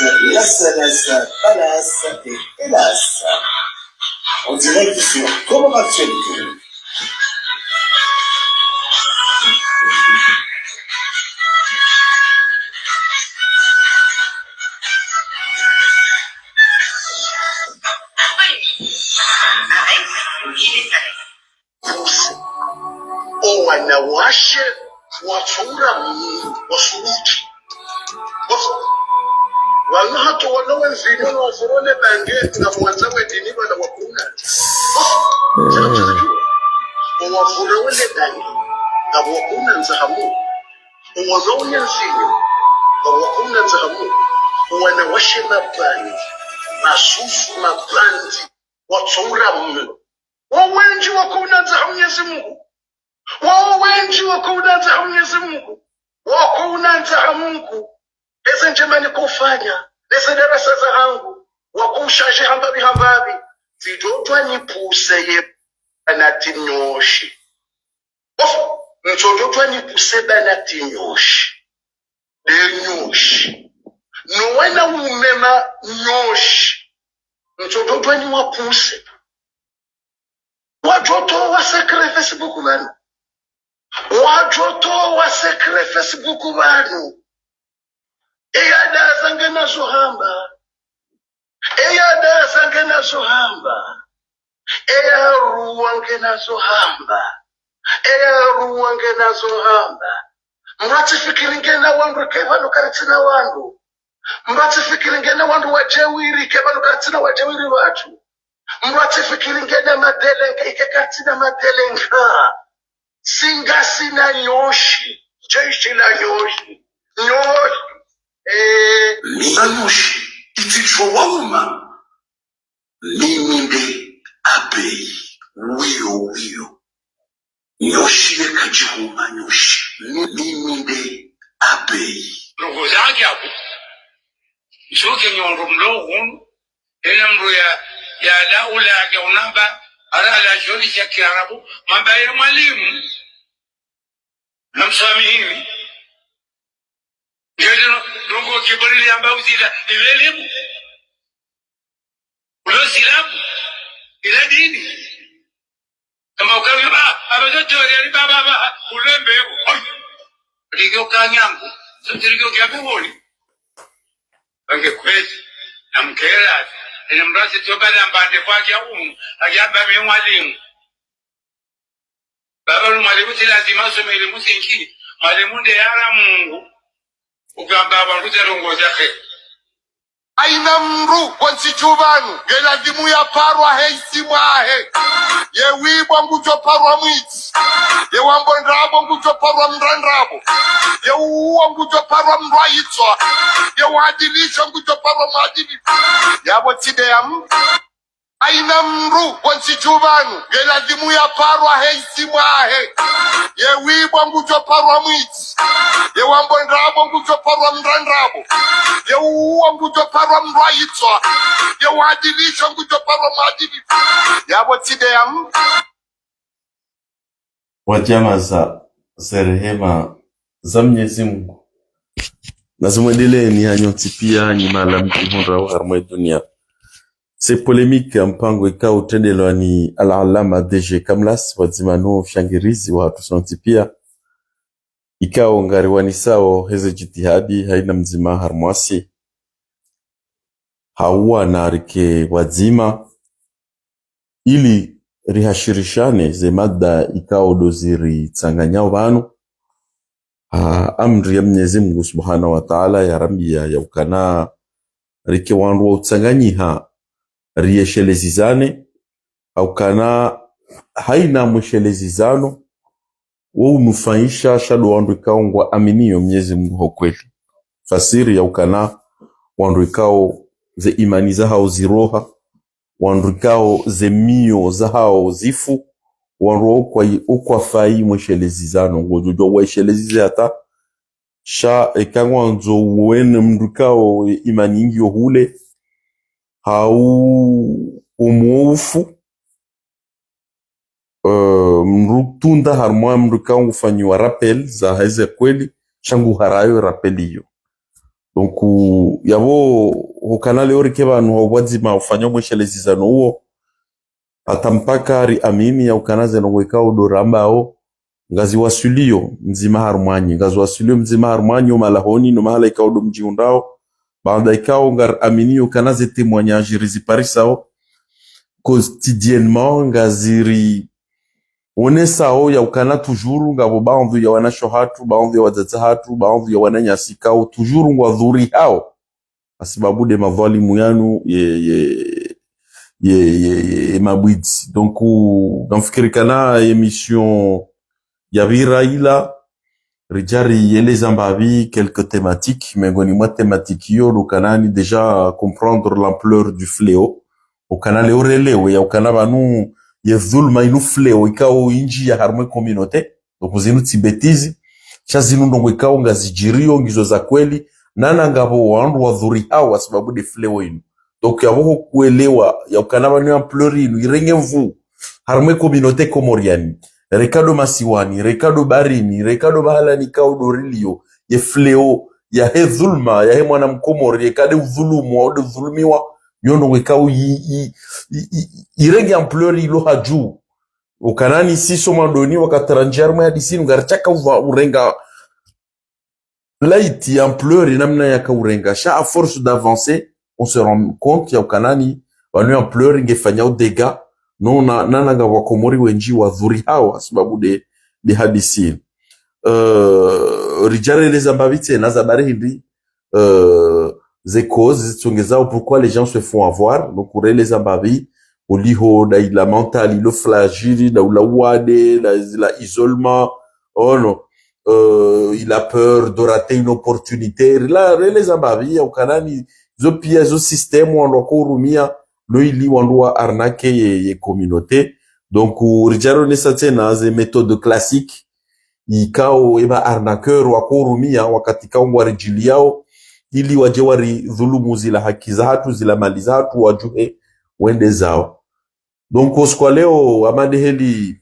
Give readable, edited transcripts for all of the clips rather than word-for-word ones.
La salace, palace et hélas. En direct sur Comment Actualité. Wanawashe wachura wasuruti wanahato wanawenzini wafurone bange na mwanza wedini wala wakuna wafura wale bange na wakuna nzahamu wazauni nzini na wakuna nzahamu wanawashe mabani masufu mabandi wachura wawenji wakuna nzahamu Mwenyezi Mungu wengi wakuunanza Mwenyezi Mungu wakuunanza Mungu eze njemani kufanya eze darasa za hangu wakushashe hambabi zidotwa nipuse ye anatinyoshi nsodotwa nipuse banatinyoshi de nyoshi nuwena umema nyoshi nsodotwa ni wapuse watoto wa sekre Facebook banu watoto wa sekre Facebook banu eyada zange nazo hamba eya ruwange nazo hamba mratifikiringe na wandu kevano karitina wandu mratifikiringe na wandu wajewiri kevano karitina wajewiri watu mratifikiringe na madelenga ikakatina madelenga singasi na nyoshi jeshi la nyoshi lina nyoshi itichwa wauma liminde abei wiyo nyoshi yekajihuma nyoshi liminde abei rogo zake hapo shoke nyondo mdogo ena mru ya daula ya unamba ala shoni ya Kiarabu mambaye mwalimu na msamihini ndio rogo kibali ambao zila elimu ulo silamu ila dini kama ukaba abazote wali baba ulembe ligyo kanyangu sotirigyo kyaboni bange kwezi na mkela ina mrasi tobada mbande kwa jaunu ajaba mwalimu baba mwalimu lazima some elimu zinki mwalimu nde yala Mungu ugamba abantu terongoza khe aina mru kwansichubanu ngelazimu ya parwa heisi mwahe yewibwa ngujo parwa mwiti yewambo ndrabo ngujo parwa mrandrabo yewuwa ngujo parwa mrwaitwa yewadilisha ngujo parwa mwadili yabo tide ya aina mru kwansichubanu ngelazimu ya parwa heisi mwahe yewibwa ngujo parwa mwiti yewambo ndrabo ngujo parwa mrandrabo yewuwa ngujo parwa mrwaitwa yewadilisha ngujo parwa mwadili yabo tide ya wajama za rehema za Mwenyezi Mungu na zimwendelee hanyoti pia nyuma la mkihunda wa harmwe dunia. Se polemike mpango ika utendelwa ni al-alama DG Kamlas wazimano shangirizi wa hatusanti pia ikao ngariwani sao heze jitihadi haina mzima harmwasi hawa na rike wazima ili rihashirishane ze mada ikao doziri tsanganyao banu amri ya Mwenyezi Mungu Subhanahu wa Ta'ala ya rambia ya ukana rike wandu wa utsanganyiha riyeshelezizane au kana haina mwishelezizano wa unufaisha shado wandu ikao ngwa aminio Mwenyezi Mungu hokweli fasiri ya ukana wandu ikao ze imani za hao ziroha wandu ikao ze mio za hao zifu wandu ukwa fai mwishelezizano ngojojo wa ishelezize hata sha ekangwa nzo uwene mdukao imani ingyo hule hau umuofu mrutunda harmwa mdukao ufanyiwa rappel za heze kweli shangu harayo rappel hiyo donc yabo hukana leo rike bantu wazima ufanya mweshelezizano huo atampaka ari amini ya ukanaze no weka udoramba ao ngazi wasulio mzima harumwanyi ngazi wasulio mzima harumwanyi malahoni no mahala ikaw do mjiundao baada ikaw ngar amini ukanaze témoignage riziparisao quotidiennement ngaziri onesao ya ukana toujours ngabo baandu ya wanasho hatu baandu ya wadzatsa hatu baandu ya wananyasikao toujours ngwadhuri hao asibabu de madhalimu yanu ye mabwidi. Donc nafikiri kana émission ya Viraila rijari yeleza mbavi quelques thématiques miongoni mwa thématiques hiyo lukanani déjà comprendre l'ampleur du fléau ukana leo relewe ya ukana banu ye dhulma inu fléau ikao inji ya harmwe communauté donc zinu tibetizi chazinu ndongo ikao ngazijirio ngizo za kweli nana ngabo wandu wadhuri hawa sababu de fléau inu donc yabo kuelewa ya ukana banu ampleur inu irenge mvu harmwe communauté komoriani Ricardo Masiwani, Ricardo Barini, Ricardo Bahalani Kaudorilio, ye fleo, ya he dhulma, ya he mwana mkomori, ye kade udhulumu, wa udhulumiwa, yono wekau irenge ampleur ilo haju. Ukanani si somandoni wakataranjarma ya disinu, garchaka urenga laiti ampleur inamna yaka urenga. À force d'avancer, on se rend compte ya ukanani, wanu ampleur ingefanya au dégâts, no nanga wakomori wenji wadhuri hawa sababu de hadisi rijare les ambavite na zabare hindi ze causes tsongezao pourquoi les gens se font avoir donc pour les ambavi oliho da la mental le flagile da la wade la isolement oh non il a peur de rater une opportunité là les ambavi au kanani zo pia zo système on rumia lo ili wandua arnaque ye communauté donc rijaro nesa tena ze méthode classique ikao eba arnaqueur wakurumia wakati kao warijili yao ili waje wari dhulumu zila haki za hatu zila mali za hatu wajuhe wende zao donc oskwa leo amade heli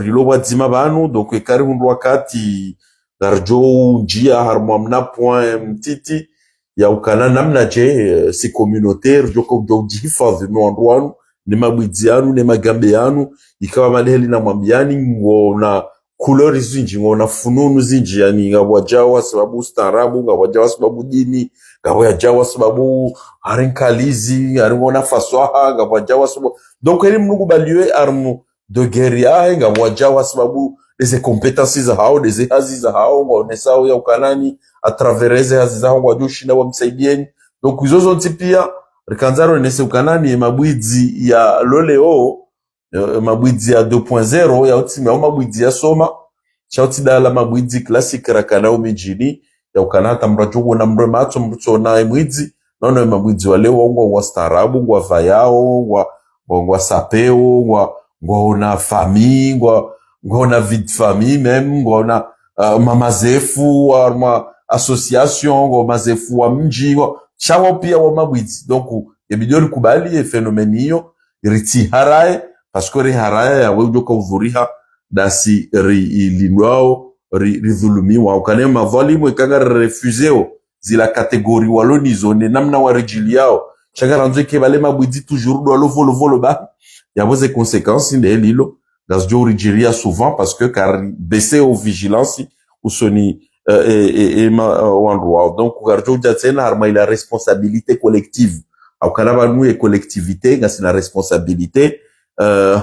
rilo wadzima banu donc ekari hundu wakati darjo njia harmamna point mtiti ya ukana namna je si communautaire joko jihifadhi no andwanu ni mabwidzianu ni magambeanu ikawa maleheli na mwambiani ngona couleur zinji ngona fununu zinji yani ngawajawa sababu staarabu ngawajawa sababu dini ngawajawa sababu arinkalizi aringona faswaha ngawajawa sababu donc eli mnugu baliwe armu de guerrier ngawajawa sababu des compétences za hao des hazi za hao ngaonesao ya ukanani à travers hazi za hao wajushi na wamsaidieni donc izozo tipia rikanzaro nese ukanani mabwidzi ya loleo mabwidzi ya 2.0 ya utima au mabwidzi ya soma chauti dala mabwidzi classique rakana mijini ya ukanata mrajugo na mremato mruto na mwidzi nono mabwidzi wale wa starabu wa vayao wa sapeo wa na famille wa na vie de famille même wa na mamazefu wa association wa mazefu wa mji wa chawo pia wa mabwidzi donc ebidori kubali phénomène hiyo riti harae parce que harae ya wewe joka udhuriha dasi lindwao ridhulumiwa ukanema volume ikanga refuseo zila catégorie walonizo ne namna warijili yao chagaranzo ke bale mabwidzi toujours do lo volo ba ya vos conséquences de lilo das jo rijiria souvent parce que car baisser aux vigilance ou soni wandwa donc garjo jatsena harma ila responsabilité collective au kanaba nous et collectivité ngasi na responsabilité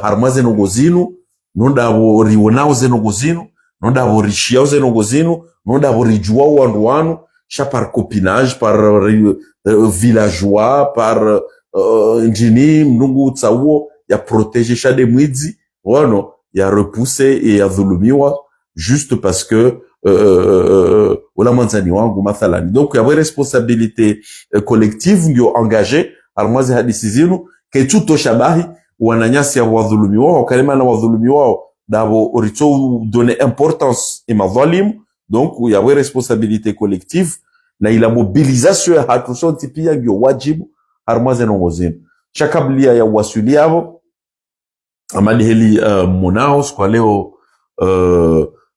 harma zenogozinu nonda bo riwonao zenogozinu nonda bo rishiao zenogozinu nonda bo rijua wandwanu cha par copinage par villageois par njini mnungu tsawo ya protéger cha de mwidzi wono ya repousser et ya dhulumiwa juste parce que wala mwanzani wangu mathalani donc ya responsabilité collective ndio engagé almwazi hadisi zinu ke tuto shabahi wananyasi ya wadhulumi wao kalima na wadhulumi wao dabo orito donner importance et madhalim donc ya responsabilité collective na ila mobilisation ya hatushonti pia ndio wajibu almwazi nongozini chakablia ya wasuli yao amali heli monaos kwa leo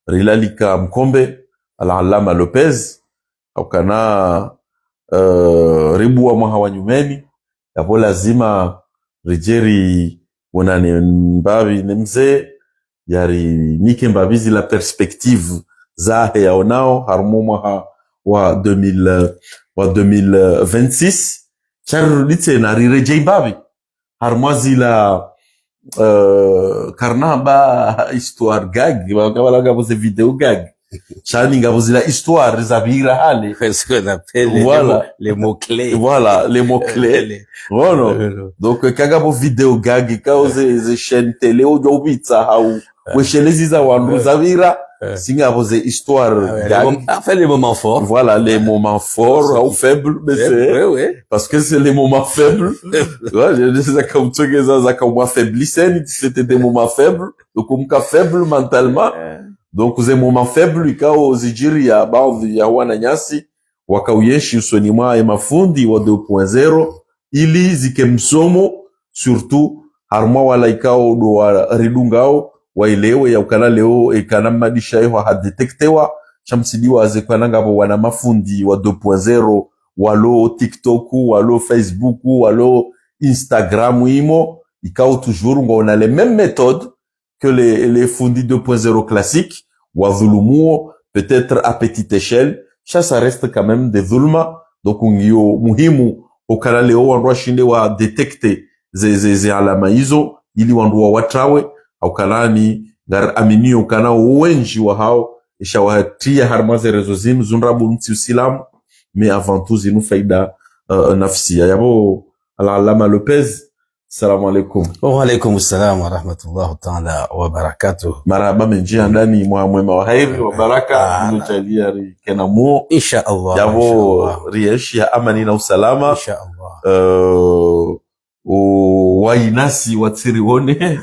rilalika mkombe al-Allama Lopez au kana ribu wa mwaha wa nyumeni yapo lazima rijeri wonane mbavi ne mzee yari nike mbavizi la perspective zahe yaonao harumo mwaha wa 2026 charuditse na rireje mbavi harumwazi la karnamba histoire gag wakabala gaboze video gag chani gaboze la histoire za vira hale ce qu'on appelle voilà les mots-clés. Voilà, les mots-clés. Voilà. Donc, kagabo video gag, kaoze ze chaîne télé, ojo bitsa hau. Weshelezi za wandu zavira. Singa boze histoire gag. Enfin, les moments forts. Voilà, les moments forts, ou faibles, mais c'est, Oui. parce que c'est les moments faibles. Ouais, ça comme tu que ça comme faiblissent, c'était des moments faibles. Donc, comme faible mentalement. Donc, ces moments faibles, kao zijiri ya baadhi ya wananyasi. Wakauyeshi usoni mwa mafundi wa 2.0 ili zike msomo surtout harmwa wala ikao do wa ridungao wailewe ya ukana leo ekana madisha yo hadetektewa shamsidiwa azekwana ngabo wana mafundi wa 2.0 walo TikTok walo Facebook walo Instagram imo ikao toujours ngona les mêmes méthodes que les fundi 2.0 classiques wa dhulumuo peut-être à petite échelle. Ça reste quand même des dhulma. Donc, ngio muhimu okala leo wandu washinde wa detecte ze alama hizo ili wandu wa watrawe aukalani gar amini okana wenji wa hao isha watia harmaze rezo zinu zunrabu nti usilamu mais avant tout zinu faida nafsia yabo Al-Allama Lopez. Assalamu alaikum. Wa alaikum assalam wa rahmatullahi ta'ala wa barakatuh. Marhaba menjia ndani mwa mwema wa khairi wa baraka mjalia kena muo Insha Allah. Yabo rieshi ya amani na usalama. Insha Allah. Wainasi watsiri wone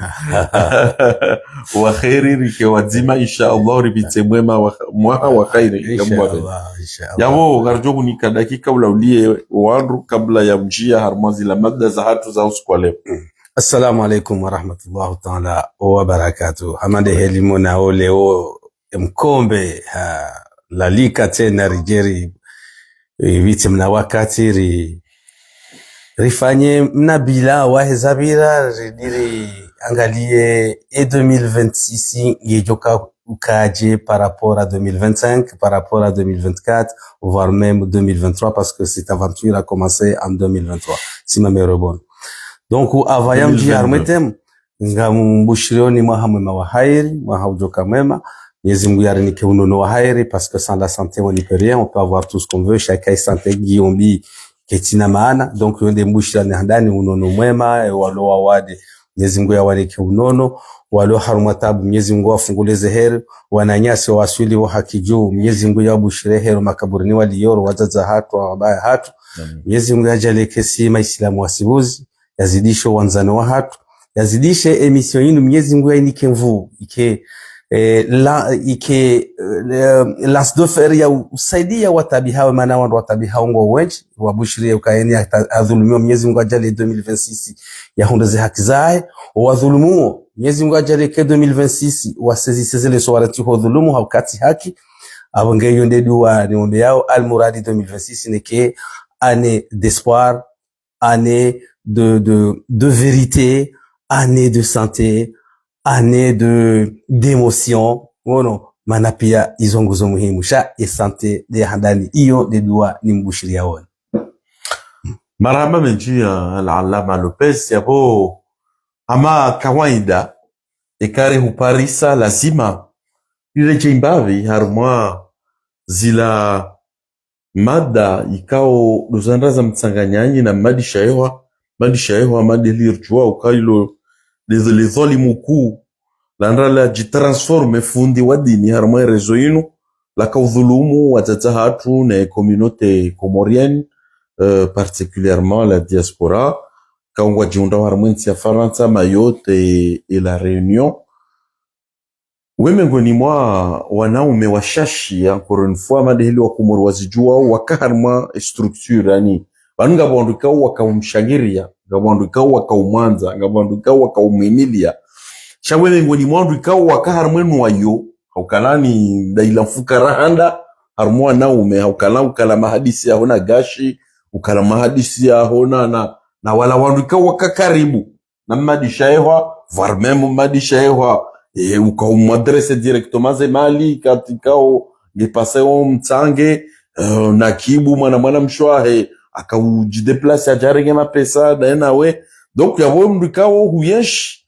wa khairi rike wazima insha Allah ribite mwema mwaha wa khairi. Insha Allah. Yabo garjogu ni kadakika ulaulie wandu kabla ya mjia harmazi la madda za hatu za usiku leo. Assalamu alaikum wa rahmatullahi ta'ala wa barakatuh. Hamade helimu na leo mkombe lalika tena rijeri viti mna wakati rifanye mnabila wahezabira ridiri angalie 2026 yejoka ukaje par rapport à 2025, par rapport à 2024, voire même 2023 parce que cette aventure a commencé en 2023. Si ma mère est bonne. Donc avaya mji harmetem ngambushirioni mwahamwe wa hairi mwahaujoka mema Mwenyezi Mungu yarinike unono wa hairi parce que sans la santé on n'y peut rien, on peut avoir tout ce qu'on veut, chacun est santé giombi ketina maana. Donc yonde mbushirani handani unono mwema walo wawade Mwenyezi Mungu yawarike unono walo harumatabu Mwenyezi Mungu afunguleze heri wananyasi waswili wa hakiju Mwenyezi Mungu yabushire heri makaburini waliyoro wazaza hatu wabaya hatu Mwenyezi Mungu yajaleke sima Islamu wasibuzi yazidisho wanzano wa hatu yazidishe emission yinu Mwenyezi Mungu yainike mvu ike las dofer ya usaidia watabihawe maana wandu watabihawe ngo wenji wabushirie ukaeni adhulumiwa Mwenyezi Mungu ajali 2026 ya hundeze haki zae wadhulumu Mwenyezi Mungu ajali ke 2026 wasezisezele so warati ho dhulumu haukati haki abonge yonde duwa ni ombe yao almuradi 2026 neke année d'espoir, année de vérité, année de santé, année d'émotion. Wono manapia izonguzo muhimu sha santé de handani iyo de dua ni mbushiria wona. Marhaba menjia Al-Allama Lopez yabo ama kawaida ekare huparisa lazima ileje imbavi harumwa zila mada ikao dozandaza mtsanganyanyi na madisha yewa madelirjua ukailo les zolimu ku landra la jitransforme fundi wadini harumwa rezo inu la kaudhulumu watata hatu na communauté comorienne particulièrement la diaspora kaungwa jiunda harumwa nti ya Faransa, Mayotte et la Réunion. Wemengoni mwa wanaume washashi encore une fois madehili wa Komoro wazijua wakaharma structure yani banunga bonduka wakaumshagiria ngabonduka wakaumanza ngabonduka wakaumimilia shawemengoni mwa nduka wakaharma nwayo haukalani daila fukara handa harmwa na ume ukala mahadisi ya hona gashi ukala mahadisi ya hona na wala wanduka wakakaribu na madisha ehwa var même madisha ehwa uka umadresse directement ze mali katikao ngepase mtsange na kibu mwana mshwahe akaujideplace ajarenge mapesa na we donc yavo mdikao huyesh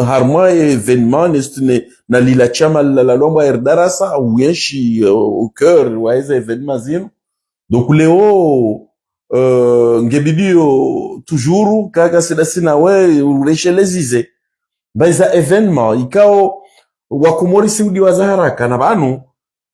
harma événement nestine na lila chama la lomba erdarasa huyeshi au cœur wa hizo événement zino donc leo ngebidio toujours kaka sina we ureshelezize baiza événement ikao wakumori siudi wa haraka na banu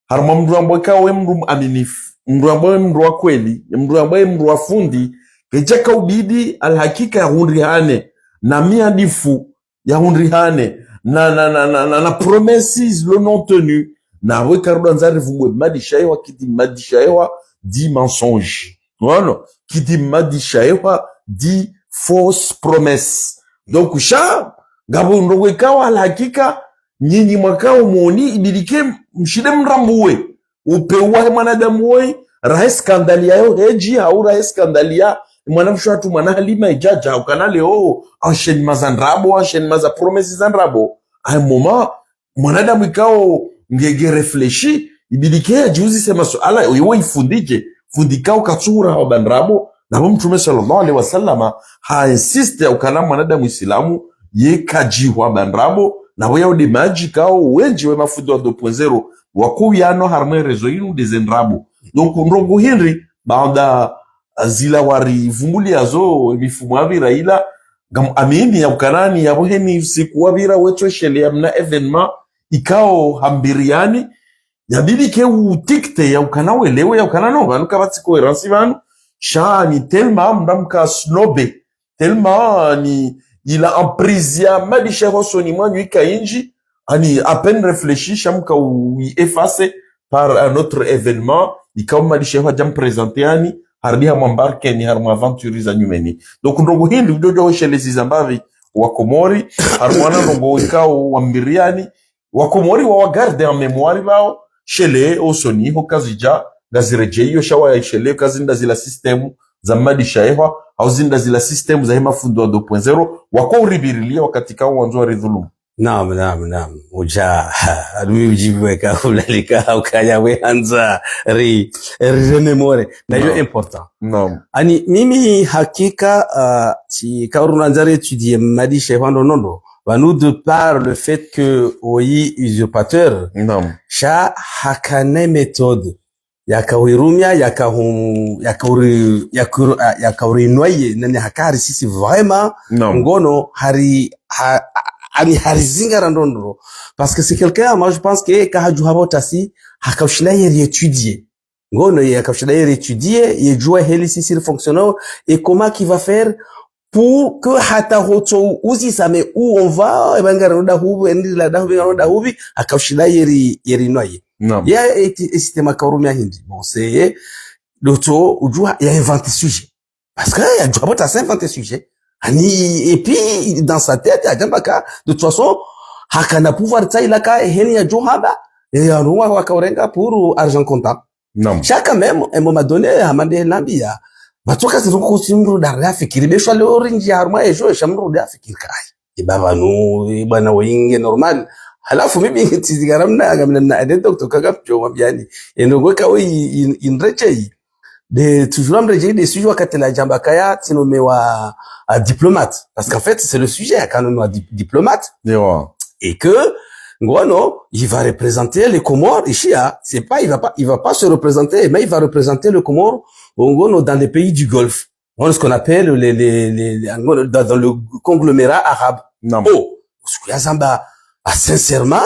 harma mndu ambaye kawe mndu aminifu mndu ambaye mndu wa kweli mndu ambaye mndu wa fundi kejaka ubidi alhakika ya hundrihane na miadifu ya hundrihane na promises le non tenu na we karuda nzari vumwe madishaewa kiti madishaewa di mensonge voilà kiti madishaewa di fausse promesse donc sha ngabo ndo ikawa alhakika nyinyi mwakao muoni ibidike mshide mrambuwe upewa mwanadamu woi rahe skandalia yo heji au rahe skandalia mwanamsho watu mwana halima ijaja ukana leo ashen mazandrabo ashen maza promises zandrabo ay moma mwanadamu ikao ngege refleshi ibidike juzi sema suala yo ifundije fundikao katsura wa bandrabo na mtume sallallahu alaihi wasallama ha insiste ukana mwanadamu islamu ye kajiwa bandrabo na wewe udi magic au wenji we mafudo wa 2.0 wakuyano harmwe rezo inu dezendrabo donc ndongo Henry baada zila wari vumuli yazo mifumo avira ila gam amini ya ukanani ya boheni siku wavira wecho shele ya mna evenement ikao hambiriani yabidi ke utikte ya ukanawe lewe ya ukanano vanu kabatiko eransi vanu sha ni telma mdamka snobe telma ni ila emprise madisha hosoni mwanyu ika inji ani à peine réfléchi shamka ou effacé par un autre événement ikaw madisha ho jam présenter ani hardia mwambarke ni harma aventure za nyumeni donc ndongo hindi udojo shele zizambavi wa Komori harmwana ndongo ikaw wambiriani wa Komori wa garde en mémoire bao shele osoni ho kazija gazirejeyo shawa ya shele kazinda zila system za madisha ehwa au zinda zila system za hema fundo 2.0 wako uribirilia wakati kao wanzo wa ridhulumu. Naam. Uja adumi ujibuweka ulalika ukaya weanza rememore na yo important. Naam. Ani mimi hakika si kauruna nzare étudier madisha ehwa nondo nous de par le fait que oyi usurpateur Naam. Sha hakane méthode yakawirumia yakawri noye nani hakari sisi vraiment ngono ami harizinga randondro parce que c'est quelqu'un moi je pense que kahajuhabota si hakaushina yeri étudier ngono yakaushina yeri étudier yejua heli sisi fonctionnaire et comment qu'il va faire pour que hata hoto uzi same où on va ebanga roda hubu endi la dahu roda hubi hakaushina yeri noye. Non. Il y a été makarumia hindi. Bon, c'est l'auto ujua il a inventé sujet. Parce que il y a du rabot à s'inventer sujet. Et puis dans sa tête, il y a jambaka de toute façon hakana pouvoir tsailaka heni ya johaba et anuwa wakaorenga pour argent comptant. Non. Chaque même un moment donné amande lambia. Batoka ziruko simru daria fikiri besho le orange harma ejo shamru daria fikiri kai. Ibaba no bana winge normal. Halafu mimi tizigaramna agamna ade docteur kagapjo mabiani enongo kawe inreche de toujours amreje des sujets wakati la jambakaya tinomewa diplomate parce qu'en fait c'est le sujet quand on diplomate et que ngono il va représenter les Comores ici c'est pas il va pas se représenter mais il va représenter le Comores ngono dans les pays du Golfe on ce qu'on appelle les dans le conglomérat arabe. Oh yazamba sincèrement,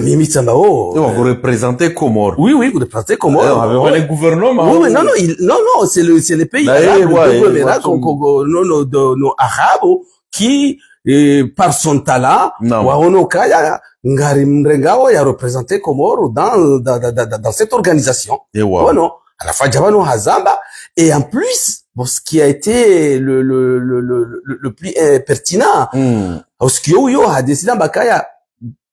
Mimi Tsambao. Vous représentez Comores. Oui, vous représentez Comores. Avec les gouvernements. Oui, non, c'est les pays arabes, nos arabes, qui, par son talent, Waonokaya, Ngari Mrengao, a représenté Comores dans cette organisation. Bueno, à la fois Jabano Hazamba, et en plus, ce qui a été le plus pertinent, parce que yo a décidé Bakaya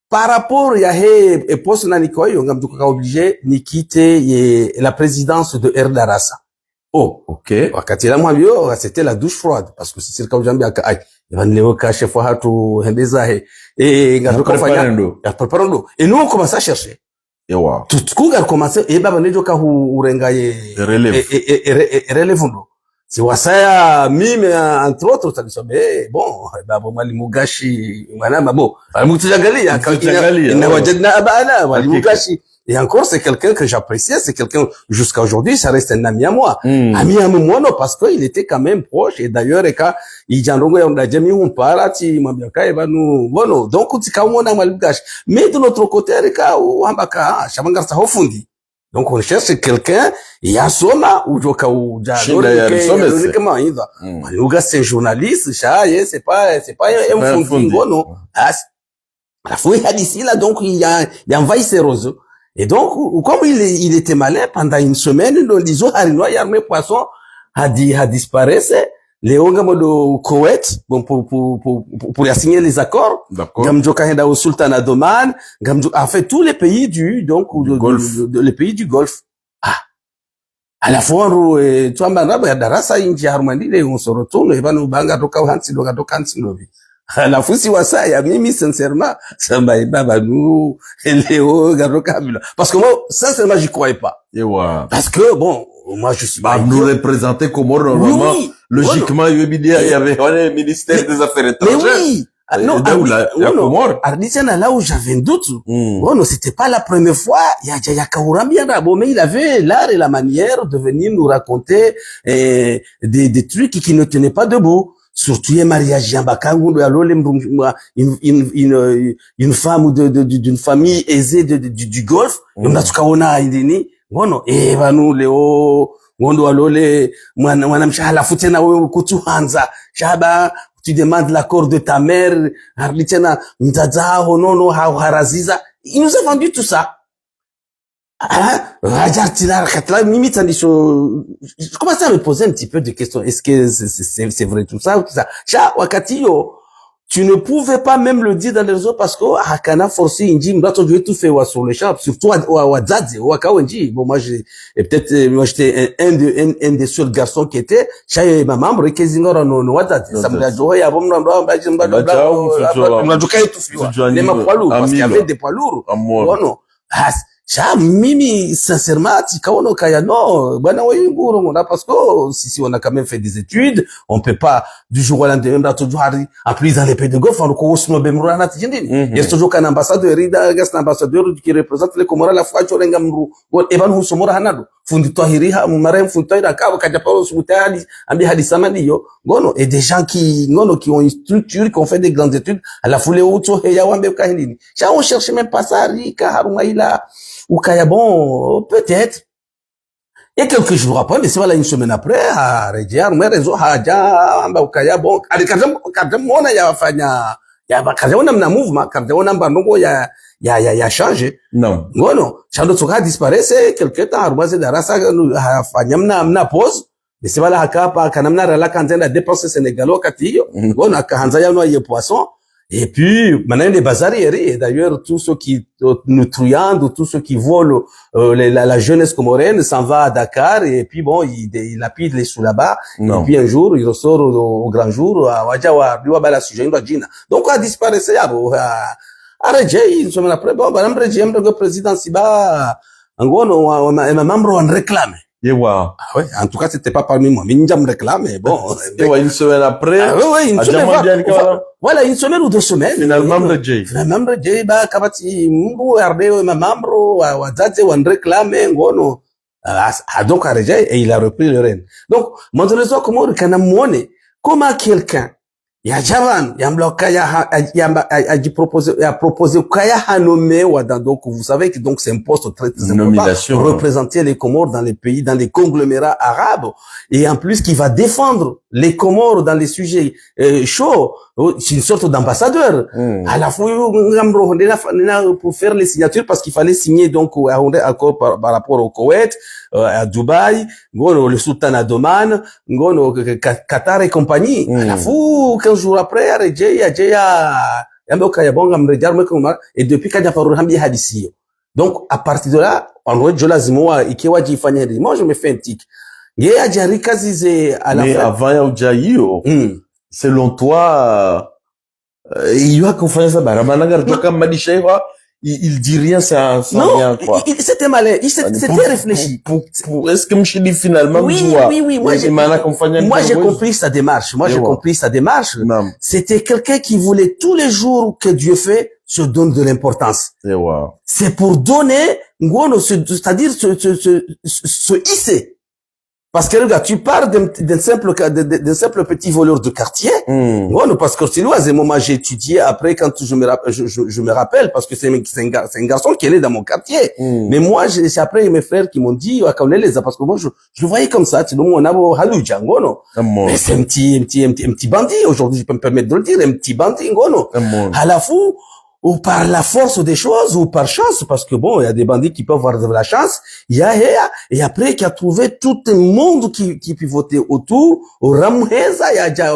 par rapport ya he poste na niko hiyo ngamtuka obligé ni quitter la présidence de Air Darassa. Oh, okay. Wakati la mwambio c'était la douche froide parce que c'est quand jambi aka ai leo ka chef hatu hendeza he ngatuka fanya ya preparando et nous on commence à chercher. Ewa. Tout coup a commencé et baba nejo ka urenga relevundo. Si wasaya mimi entre autres talisombe bon baba mwalimu Gashi mwana bon alimutiangalia inawajadna abana mwalimu Gashi et encore c'est quelqu'un que j'appréciais, c'est quelqu'un jusqu'à aujourd'hui ça reste un ami à moi. Ami à moi non parce que il était quand même proche et d'ailleurs quand il jangongo ya ndajemi humpara ti mambiaka ebanu bono donc tikaumona mwalimu Gashi mais de l'autre côté reka ambaka shabanga sa hofundi. Donc on cherche quelqu'un yasoma ujoka ujalori kama hizo. Mwalimu c'est journaliste, c'est pas un fundi ngono. La fouille hadisi là donc il y a envahi ses roseaux. Et donc comme il était malin pendant une semaine le liso harinois yarmé poisson a disparu. Léo Gamodo Koweït, bon, pour y signer les accords. D'accord. Gamjo Kahenda au Sultanat d'Oman, Gamjo a fait tous les pays les pays du Golfe. Ah. À la fois, tu as manaba darasa inji harmani le on se retourne et va nous banga doka hansi novi. À la fois, si wasa ya mimi sincèrement, ça m'a baba nous, Léo Gadoka parce que moi, sincèrement, j'y croyais pas. Parce que bon, moi je suis nous représenter comme normalement. Oui. Logiquement, il y avait un ministère des Affaires étrangères. Mais oui! Non, là où j'avais un doute. Bon, c'était pas la première fois. Il y a Kaourambi Bon, mais il avait l'art et la manière de venir nous raconter, des trucs qui ne tenaient pas debout. Surtout, il y a Maria Giambaka, une femme d'une famille aisée du Golfe. Bon, et nous, Léo, Ngondo alole mwanamshala futena wewe kutuhanza shaba tu demandes l'accord de ta mère harlitena mtazao nono haraziza il nous a vendu tout ça rajartina katla mimi tandisho je commençais à me poser un petit peu de questions est-ce que c'est vrai tout ça sha wakati yo tu ne pouvais pas même le dire dans les réseaux parce que hakana forcé inji mbato je tout fait sur le champ surtout wa zadze wa kawenji bon moi j'étais un des seuls garçons qui était chez ma membre kezingora no wazadze samla jo ya bomno mbaji mbajo tout fiwa les poids lourds parce qu'il y avait des poids lourds bon Cha mimi sincèrement tikaono kaya no bwana wenguru ngona parce que si on a quand même fait des études on peut pas du jour au lendemain toujours en plus dans les pays de Golfe on ko bemrana na tijindini il y a toujours un ambassadeur rida gas ambassadeur qui représente les Comores la fois chorenga mru eban husomora hanado fundi tahiriha marem fundi tahira ka kaja pa hospitali ambi hadisamani yo ngono et des gens qui ont une structure qui ont fait des grandes études à la foulée auto heya wambe kahindini cha on cherche même pas ça rika harumaila ou kaya bon peut-être et quelques jours après mais c'est voilà une semaine après à rejear mais réseau haja amba ukaya bon kadam mona ya fanya ya bakaona mna mouvement kadam mbandongo ya changer non chando tsoka disparaître quelque temps arbaze darasa fanya mna pause mais c'est voilà hakapa kanamna rala kanzenda dépenser sénégalo katiyo ngono akaanza yano ye poisson. Et puis, maintenant, les bazarieri, et d'ailleurs, tous ceux qui nous truandent, tous ceux qui volent la jeunesse comorienne s'en va à Dakar, et puis bon, il lapide les sous là-bas, et puis un jour, il ressort au grand jour, à Wajawa, Biwabala, Sujaïmba, Djina. Donc, on a disparu, à Rejay, une semaine après, bon, madame Rejay, le président Siba, en gros, ma membre, on réclame. Yewa. Ah ouais, en tout cas, c'était pas parmi moi. Mais Ninja me réclame, mais bon. Une semaine après. Ah ouais, une semaine. Voilà, une semaine ou 2 semaines. Finalement, le Jay. Finalement, le Jay, kabati, mbu, arde, ma membre, wazadze, wan réclame, ngono. Donc, à Rejay, et il a repris le règne. Donc, mon réseau, comment quelqu'un, ya javan, ya mbloka, ya proposé, kaya hanome, donc, vous savez que donc c'est un poste très important. Représenter les Comores dans les pays, dans les conglomérats arabes. Et en plus, qui va défendre les Comores dans les sujets, chauds. C'est une sorte d'ambassadeur. À la fois, pour faire les signatures, parce qu'il fallait signer donc un accord par rapport au Koweït, à Dubaï, le Sultanat d'Oman, Qatar et compagnie. À la fois, 15 jours après, yambe ukayabonga mrejaro mweko et depuis kaja faru hambi hadisi. Donc à partir de là en route je lazima ikiwa jifanya hili moi je me fais un tic yeye ajarika zize à la mais fin avant ya ujaio selon toi il y a confiance à barabana gartoka madisha iwa il dit rien sans rien quoi. C'était malin, c'était réfléchi. Est-ce que Mchidi finalement oui, moi j'ai compris sa démarche. C'était quelqu'un qui voulait tous les jours que Dieu fait se donne de l'importance. C'est pour donner, c'est-à-dire se hisser. Parce que regarde, tu pars d'un simple petit voleur de quartier. Bon, parce que c'est loin, moi j'ai étudié après quand je me rappelle parce que c'est un garçon qui est né dans mon quartier. Mais moi c'est après mes frères qui m'ont dit parce que moi je le voyais comme ça, tu vois, on a Halouja, ngono. Mais c'est un petit bandit aujourd'hui, je peux me permettre de le dire, un petit bandit, ngono. À la fou ou par la force des choses, ou par chance, parce que bon, il y a des bandits qui peuvent avoir de la chance, et après, qui a trouvé tout un monde qui pivotait autour, au Ramheza, il y a déjà,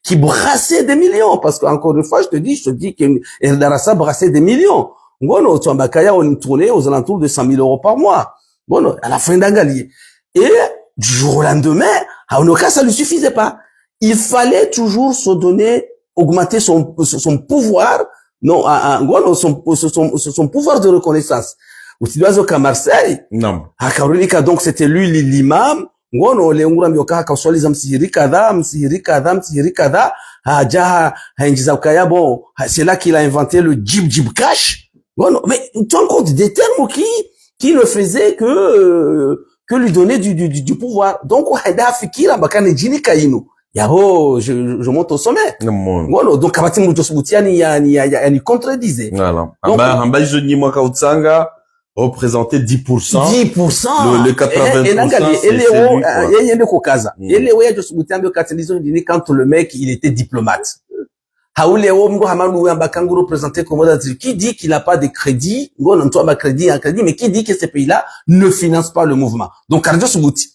qui brassait des millions, parce qu'encore une fois, je te dis que Darassa brassait des millions. Ngono, Tsambakaya, on tournait aux alentours de 100 000 euros par mois. Bon, à la fin d'Angali. Et, du jour au lendemain, à Onoka, ça lui suffisait pas. Il fallait toujours se donner, augmenter son pouvoir, non, son pouvoir de reconnaissance. Ou tu dois aller à Marseille. Non. À Carolina, donc c'était lui l'imam. Ngono le ngura myoka ka swali za msihiri kadha. Haja hainjiza kaya bon, c'est là qu'il a inventé le jib cash. Ngono, mais tu te rends compte des termes qui ne faisaient que lui donner du pouvoir. Donc haida fikira bakane jini kainu. Yabo, je monte au sommet. Voilà, donc kabati mujosubutiani yani contredisait. Voilà. Amba joni mwaka utsanga représentait 10%. 10%. Le 80%. Et yende kokaza. Ele oya josubutiani yo katelizo dini quand le mec il était diplomate. Haule o mgo hamanu yamba kangu représenté comme qui dit qu'il n'a pas de crédit, ngo nto ba crédit, mais qui dit que ces pays-là ne financent pas le mouvement. Donc Kardio Subuti.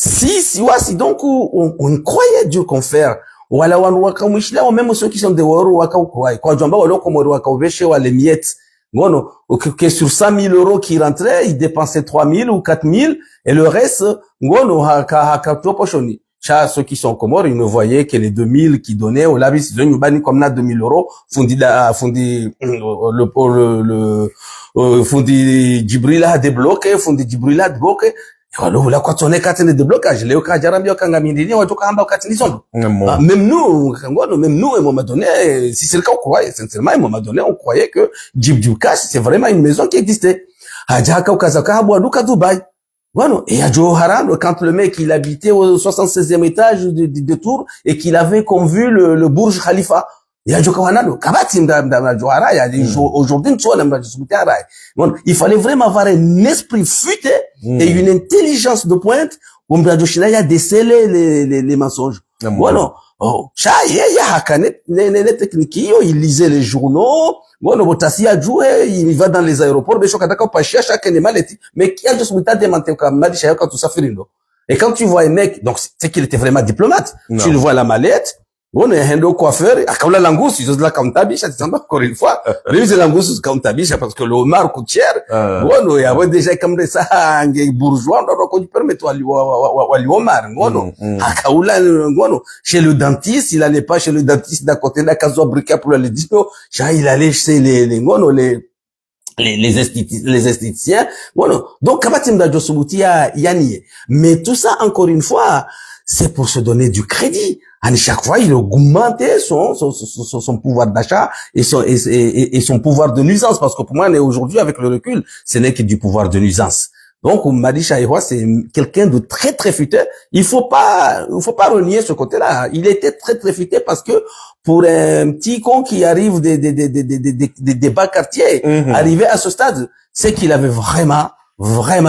Si donc on croyait Dieu confère wala wakamwishila au même ceux qui sont dehors wakaukoi kwa jamba walo comme wakauveshe wale miettes ngono que sur 100 000 euros qui rentraient ils dépensaient 3 000 ou 4 000 et le reste ngono haka toposhoni cha ceux qui sont Comores ils ne voyaient que les 2 000 qui donnaient au labis de bani comme na 2 000 euros fundi Djibrila débloqué fundi Djibrila débloqué. Voilà quoi on est katene de blocage les okajarambio kanga mindini watu kamba katilizondo même nous à un moment donné si c'est le cas on croyait sincèrement à un moment donné on croyait que Djib Cash c'est vraiment une maison qui existait hajaka ukazaka abwaduka Dubaï voilà et à Johorano quand le mec il habitait au 76e étage de tour et qu'il avait comme vue le Burj Khalifa aujourd'hui il fallait vraiment avoir un esprit futé et une intelligence de pointe pour déceler les mensonges. Voilà. Il lisait les journaux. Il va dans les aéroports. Mais qui a et quand tu vois un mec, donc c'est qu'il était vraiment diplomate. Tu le vois à la mallette. On est un coiffeur, akaula langus, ils osent la comptabisha, c'est encore une fois. Réussir langus comptabisha parce que le homard coûte cher. Bon, il y avait déjà comme ça, un bourgeois, donc tu permets toi, wali homard, ngono. Akaula, ngono. Chez le dentiste, il allait pas chez le dentiste d'à côté de la case briquet pour aller dire, il allait chez les ngono, les esthéticiens. Voilà. Donc, kabatim da josubuti yani. Mais tout ça, encore une fois, c'est pour se donner du crédit. À chaque fois, il augmentait son pouvoir d'achat et son pouvoir de nuisance. Parce que pour moi, aujourd'hui, avec le recul, ce n'est que du pouvoir de nuisance. Donc, Madi Chaïwa, c'est quelqu'un de très, très futé. Il faut pas renier ce côté-là. Il était très, très futé parce que pour un petit con qui arrive des bas quartiers, arriver à ce stade, c'est qu'il avait vraiment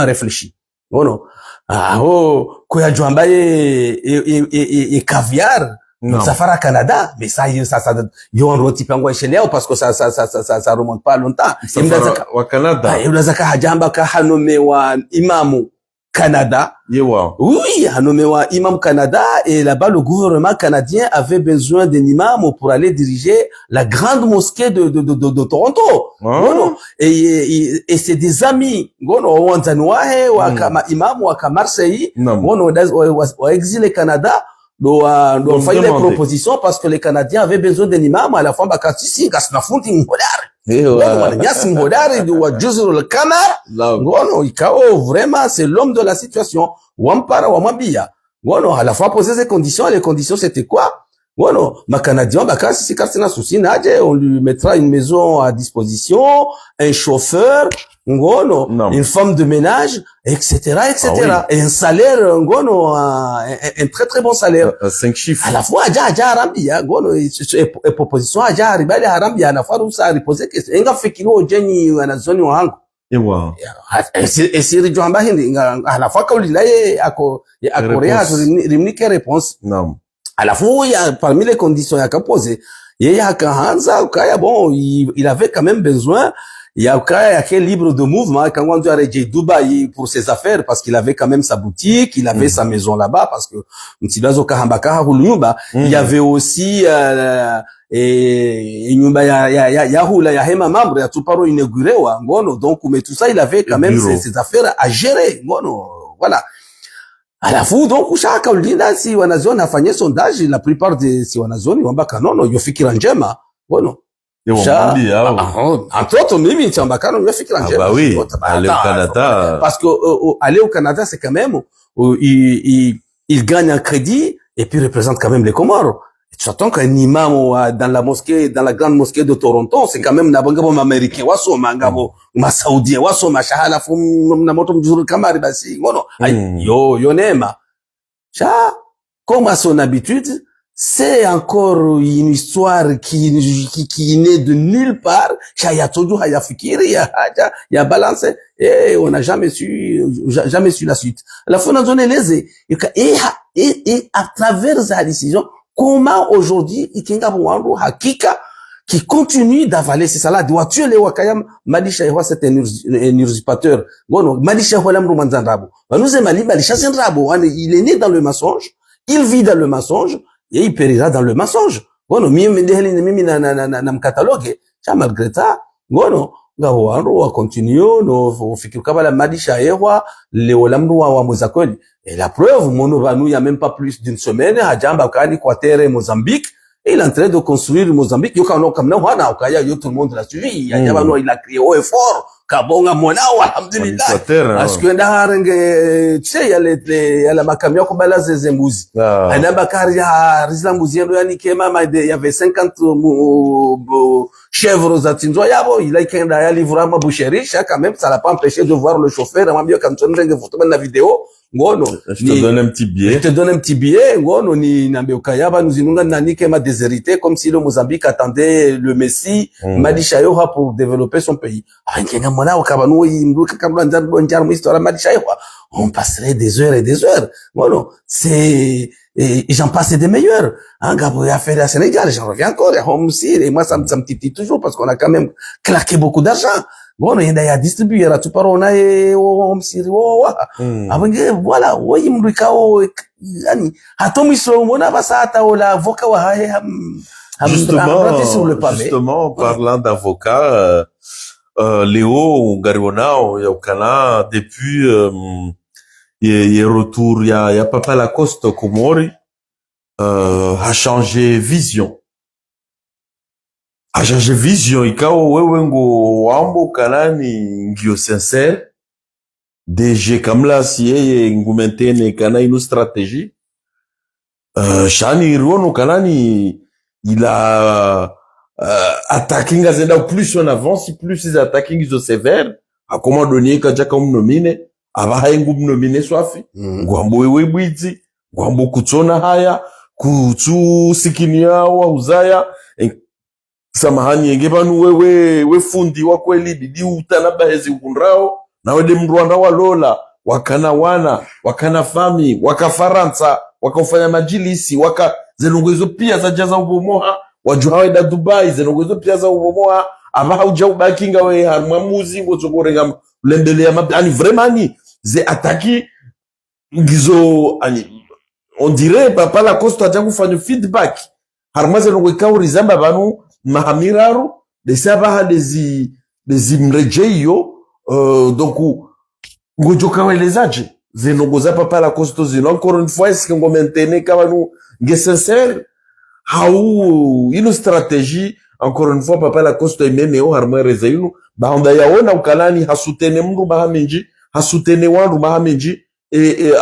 réfléchi. Oh non. Koya Djouamba et caviar. Ça fera Canada, mais ça, yo on rotipangwa cheneo parce que ça remonte pas longtemps. Au Canada. Unazaka hajamba ka hanome wa imamu. Canada. Yewa. Oui, a nommé imam Canada, et là-bas, le gouvernement canadien avait besoin d'un imam pour aller diriger la grande mosquée de Toronto. Ah. Et c'est des amis, wakama imam, waka Marseille, wa exilé Canada, doit faire des propositions parce que les Canadiens avaient besoin d'un imam à la fois, bakatisi, gasnafunti ngodari. Vraiment, c'est l'homme de la situation. Wampara, wamabia. À la fois poser ses conditions, et les conditions c'était quoi? Ma Canadien, si on lui mettra une maison à disposition, un chauffeur, une femme de ménage, etc., etc. Ah oui. Et un salaire, un très très bon salaire. 5 chiffres. À la fois, harambia, et proposition, ribali harambia, à la fois, où ça a reposé question. Enga fekino, jenny, wanazoni wangu. Ewa. Et si rijuamba hindi, à la fois, quand il a Korea, rimnike réponse. Non. À la fois, il y a, parmi les conditions, il y a qu'à poser. Il y a qu'à Hansa, bon, il avait quand même besoin. Il y a quel libre de mouvement quand on doit arrêter Dubaï pour ses affaires parce qu'il avait quand même sa boutique, il avait sa maison là-bas parce que il y avait aussi et nyumba ya hula ya hema mambo ya tuparo inauguré wa ngono, donc mais tout ça il avait quand même ses affaires à gérer ngono, voilà. À la fois donc ushaka ulinda si wanazoni afanye sondage, la plupart des si wanazoni wambaka nono yofikira njema ngono. Entre autres, mimi Tchambakano, il a fait ah bah oui, aller au Canada. Parce que aller au Canada, c'est quand même il gagne un crédit et puis représente quand même les Comores. Tu attends qu'un imam dans la mosquée, dans la grande mosquée de Toronto, c'est quand même n'abangabo américain, waso mangabo ma saoudien, waso ma shahala fum na moto mjuru kamari basi, ngono. Yo nema. Ça, comme à son habitude, c'est encore une histoire qui naît de nulle part. Ya toujours ya fikiri ya balance et on n'a jamais su la suite. La fois dans zone lésée et à travers sa décision, comment aujourd'hui ikinga wangu hakika qui continue d'avaler c'est ça là doit tuer les wakayam Malisha Yewa c'est un usurpateur. Bon Malisha Yewa lamru manzandrabo. Nous mali Malisha Zendrabo, il est né dans le mensonge, il vit dans le mensonge. Et il périra dans le mensonge. Ngono, mimi na mkatalogue. Cha malgré ça, ngono, ngaho wa continue, no, fikir kabala Malisha Yewa, leolamru wa Mozakoli. Et la preuve, mono vanou, il y a même pas plus d'une semaine, hajamba kani kwa terre Mozambique, et il est en train de construire Mozambique. Yoka no kamna wana, okaya, yo tout le monde l'a suivi. Yajaba no, il a crié haut et fort. Kabonga mwana alhamdulillah. Parce que tu sais il y a la makamia ko bala zezembuzi. Ana bakari ya rizla mbuzi yani kema il y avait 50 chèvres za tinzo yabo, il a kenda ya livra ma boucherie, quand même ça l'a pas empêché de voir le chauffeur, amambio quand on regarde photo na vidéo. Ngono, je te donne un petit billet. Je te donne un petit billet. Ngono ni nambeoka yaba nous inunga nani kema déshérité comme si le Mozambique attendait le Messie Malisha Yewa pour développer son pays. On passerait des heures et des heures. Voilà, et j'en passe des meilleurs. Gabouya fait la Sénégal, j'en reviens encore, et moi ça me titille toujours parce qu'on a quand même claqué beaucoup d'argent. Bon, il y a distribué à tout parole, voilà, justement, parlant d'avocat, Léo Garionao, Yaukana, depuis, il est retour, il y a Papa Lacoste Komori, a changé vision. A changé vision, ikao wewengo wambo kanani ngio sincère. DG kamla siye ngumentene kana inu stratégie. Shani Rono kanani, il a, attacking azenda plus on avance, plus les attacking sont sévères. A comment donner kaja comme nomine, ava hayengu nomine swafi. Gwambo webwiti, gwambo kutsona haya, kutsu sikinia wa uzaya. Samahani yengebanu we fundi wa kweli bidi utana bahezi ukunrao na wede mrwanda wa lola wakana wana wakana fami waka Faransa wakafanya majilisi waka zenongozo pia za jaza ubomoha wajuhawe da Dubai zenongozo pia za ubomoha aba hauja ubakinga we harmamuzi ngozogorenga lembele ya mabani vraiment ze ataki ngizo on dirait papa la costa aja kufanya feedback harmaze no kweka urizamba banu mahamiraru desaba ha dezi mrejeyo donc ngojoka welezaje zinongoza papa la costa zino encore une fois est-ce que ngo maintenir ka banu nge sincère hau ino stratégie encore une fois papa la costa imeneo harmareza ino bahonda yaona ukalani hasutene mndu bahamenji hasutene wandu bahamenji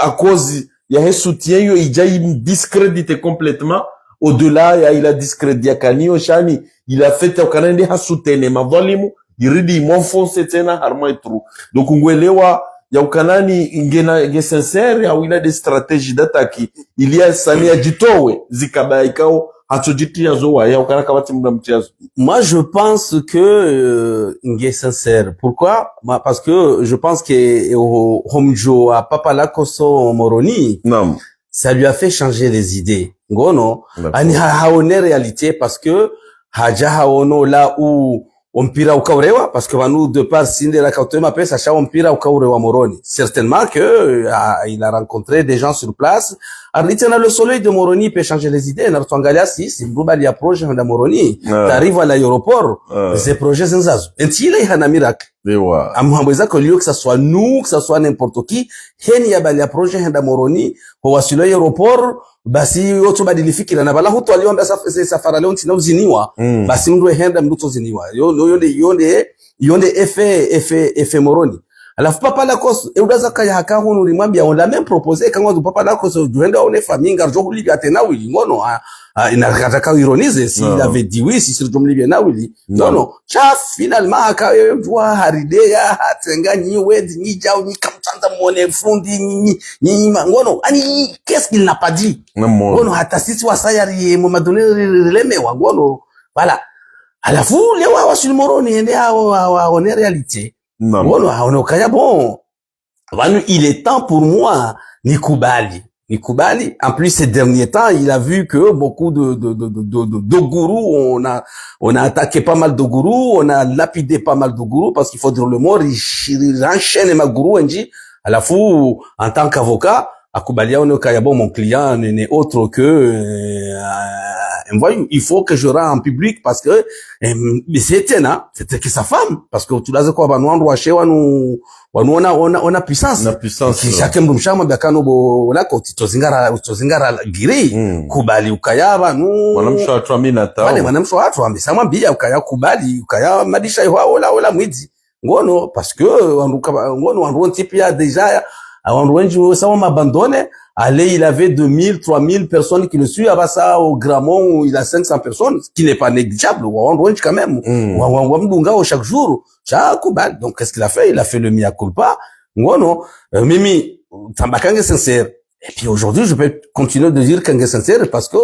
à cause ya he soutien yo ija discrédité complètement au-delà ya ila discrédit kanio shani il a fait ukalani hasutene madhalimu iridi monfonse tena harma etru donc ngwelewa ya ukanani nge sincère ya ila des stratégies d'attaque il y a sania jitowe zikabaikao hatujiti zoa ya ukana kabati mda mtiazo. Moi je pense que nge sincère. Pourquoi? Parce que je pense que Homjo a Papa Lakoso Moroni, non, ça lui a fait changer les idées. Ngono ani haone réalité parce que haja haono là où ompira ukaurewa parce que nous de par sinde la kautema pesa cha ompira ukaurewa Moroni. Certainement que il a rencontré des gens sur place. Arlitena le soleil de Moroni peut changer les idées. Nartuangalia si mbali approche de Moroni, t'arrives à l'aéroport, ces projets zenzazo. Entile hana miracle. Dewa. Amwambeza ko liyo que ça soit nous, que ça soit n'importe qui, heni ya bali approche de Moroni, ho wasilo aéroport, basi yoto badilifikira na bala huto aliomba safara leo ntina uziniwa, basi mndu henda mndu uziniwa. Yonde effet Moroni. Alafu Papa Lacoste eudaza kaya hakaho nulimwambia on l'a même proposé quand on Papa Lacoste duenda one famille ngarjo kulibia tena wili ngono inakataka ironize si il avait dit oui si sur jomlibia na wili ngono cha finalement akayojua harideya hatenga nyiwe ni jao ni kamtanda muone fundi ni ngono ani qu'est-ce qu'il n'a pas dit ngono hata sisi wasayari momadone lemewa ngono voilà alafu lewa wasul Moroni ende on est réalité. Non. Bon, il est temps pour moi, Nikubali. En plus, ces derniers temps, il a vu que beaucoup de gourous, on a attaqué pas mal de gourous, on a lapidé pas mal de gourous, parce qu'il faut dire le mot, il enchaîne ma gourou, à la fois, en tant qu'avocat, à Kubalia, mon client n'est autre que, il faut que je rende en public parce que c'était que sa femme parce que tu l'as quoi on a puissance chacun mshama bakano bo lako tozingara giri kubali ukayaba mwanamsho watu amina tao wale mwanamsho watu amesema bia ukaya kubali ukaya madisha wala mwidi ngono parce que ngono wanronti pia déjà wanronji sawa mabandone. Allez, il avait 2000, 3000 personnes qui le suivent. À ça, au Gramont, il a 500 personnes, ce qui n'est pas négligeable. Quand même. Chaque jour. Donc, qu'est-ce qu'il a fait? Il a fait le mea culpa. Non. Mimi, Tambakang est sincère. Et puis aujourd'hui, je peux continuer de dire qu'il est sincère parce que,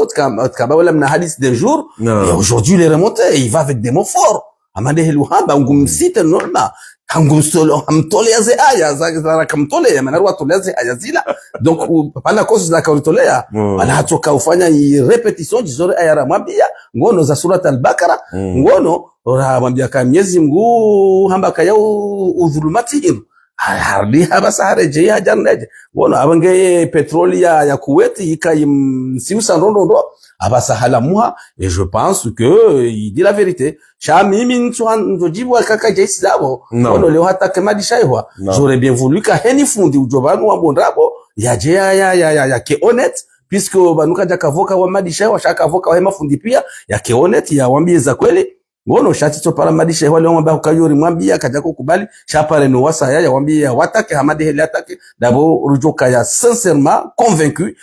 d'un jour, et aujourd'hui, il est remonté. Il va avec des mots forts. Amade Heluhamba, on cite normal. Hamtoleze aya za kamtolea manarua toleze aya zila donc pala kosa za kautolea wala hatoka ufanya repetition jizore aya ramwambia ngono za surat al-Baqara ngono ramwambia kama Mwenyezi Mungu hamba kaya udhulumati harbi haba sahare je ya jannaje ngono abange petroli ya Kuwait ikayimsiusa ndondo abasa halamuha et je pense que il dit la vérité chamimi njojibu kaka jaisi zabo ono leo hata kama dishaihwa j'aurais bien voulu ka heni fundi ujobanu wa bondrabo yaje ya ke honnête puisque banuka jakavoka wa madishaihwa shaka voka wa hema fundi pia ya ke honnête ya wambie za kweli ngono shati to para madishaihwa leo mwambia ukayori mwambia kaja kukubali chapare no wasa ya wambia watake hamadi heli atake d'abord rujoka ya sincèrement convaincu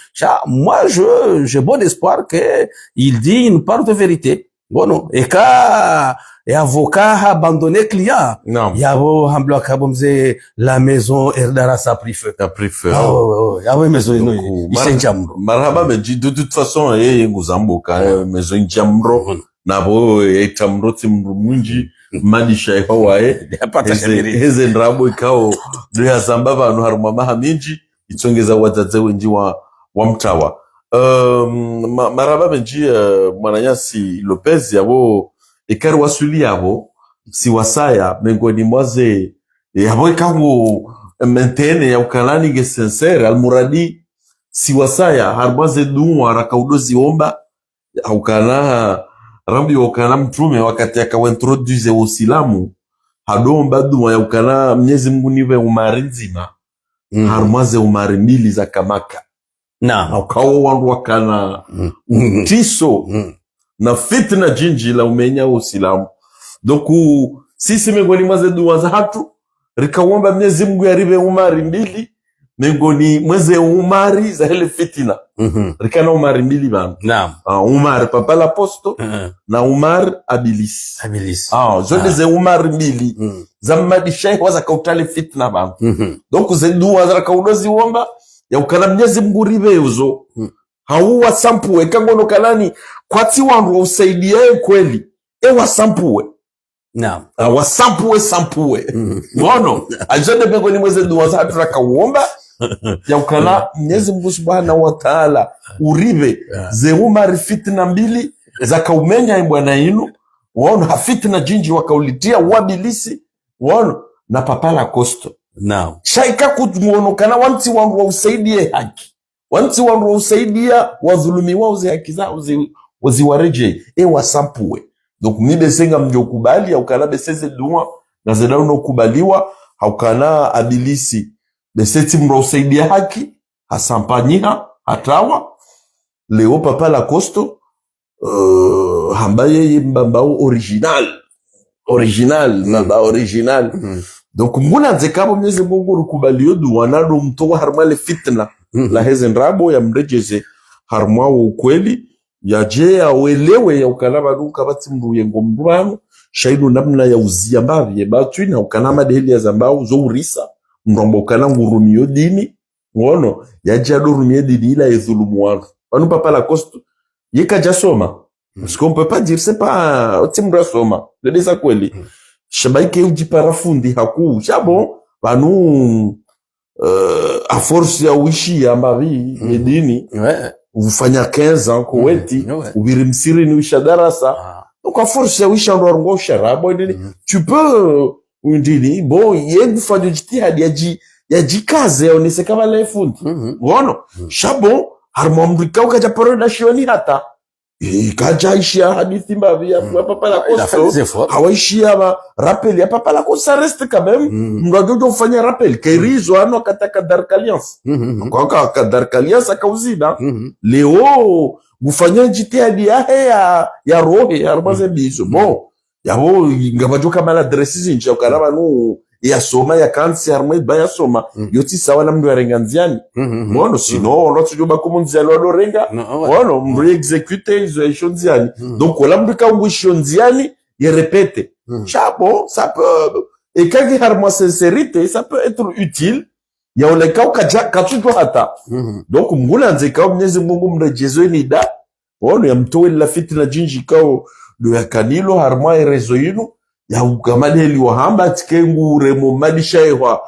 moi j'ai bon espoir que il dit une part de vérité. Bon, et quand avocat a abandonné client, il y a un kabomze la maison Erdara sa pris feu. Il y a une maison il s'est jamro. Marhaba meji de toute façon nguzamboka maison jamro nabo etamro timrunji madisha yawaye heze ndrabo ikao do yazamba abantu haruma mahaminji itsongeza wadzadze wenji wa mtawa. Maraba benji Mwananyasi Lopez yabo ekari wasuli yabo si wasaya mengoni mwaze yabo ikawo mentene ya ukalani ge sincere almuradi siwasaya harbaze duwa rakaudozi omba aukana rambi wakana mtume wakati akawaintroduce uislamu hadomba duwa ya ukana Mwenyezi Mungu niwe umari nzima harmaze umari mbili za kamaka na ukawa wandu wakana utiso na fitna jinji la umenya uislamu doku sisi miongoni mwa duwa za hatu rikawomba Mwenyezi Mungu yaribe umari mbili miongoni mweze umari za hele fitina rikana umari mbili bana naam Umar papa l'aposto na Umar abilis zote ze umari mbili za madisha waza kautale fitna bana donc ze duwa za kaudozi womba ya ukana Mwenyezi Mungu ribe uzo hauwa sampuwe kangono kalani kwati wandu usaidiaye kweli ewa sampuwe naam wasampuwe ngono ajende miongoni mweze duwa za hatu rakauomba ya ukana Mwenyezi Mungu Subhanahu wa Ta'ala uribe ze umari fitna mbili za kaumenya bwana inu waona hafitna jinji wakaulitia wabilisi waona na papa l'aposto naam shaika kutmuono kana wanti wangu wa usaidie haki wanti wangu wa usaidia wadhulumi wao zi haki zao waziwareje wasampuwe donc mibe senga mjokubali au kana beseze duwa na zedao no kubaliwa au kana abilisi beseti mro usaidia haki hasampanyiha hatawa leo papa l'aposto hambaye mbambao original mbamba original donc mbuna nzekabo Mwenyezi Mungu rukubaliyo duwa nado mtowa harmale fitna la hezen rabo ya mrejeze harmwa wa ukweli ya je ya uelewe ya ukanaba duka bati mruye ngombrano shaidu namna ya uzia mbavi ya batu ina ukanama deheli ya zambao zo urisa mrombo ukana ngurumiyo dini ngono ya jado rumiyo dini ila ezulumu wanu wanu papa l'aposto yeka jasoma parce qu'on peut pas dire c'est pas timra soma le desa kweli shabaike ujiparafundi haku shabo banu a force ya uishi ya mbavi dini ufanya 15 ans koweti ubiri msiri ni wisha darasa donc a force ya wisha ndo arongo sharabo dini tu peux undini bon yengu fanya jitihadi ya jikaze yaonese kama lefundi wono shabo harmamrika ukaja paroda shioni hata kaja ishia hadithi mbavi ya papa l'aposto hawaishia ba rappel ya papa l'aposto reste quand même mwagojo ufanya rappel kairizo ano akataka Dark Alliance kwa Dark Alliance akauzida leo gufanya jitihadi ya rohe ya arbaze bizo bon yabo ngabajo kama la dressizi nje ukaraba no ya soma ya kansi armai baya soma yoti sawa na mndu ya renganziani mono sino no tujuba kumunziani wado renga mono mri execute izo ishonziani donc wala mndu ka ngishonziani ye répète chabo ça peut et quand il y a sincérité ça peut être utile ya oleka ukachujwa hata donc mngula nzeka Mwenyezi Mungu mrejezo ni da mono ya mtowe la fitna jinji kao do ya kanilo harma erezo yinu ya ukamadeli wa hamba tikengu remo madisha ewa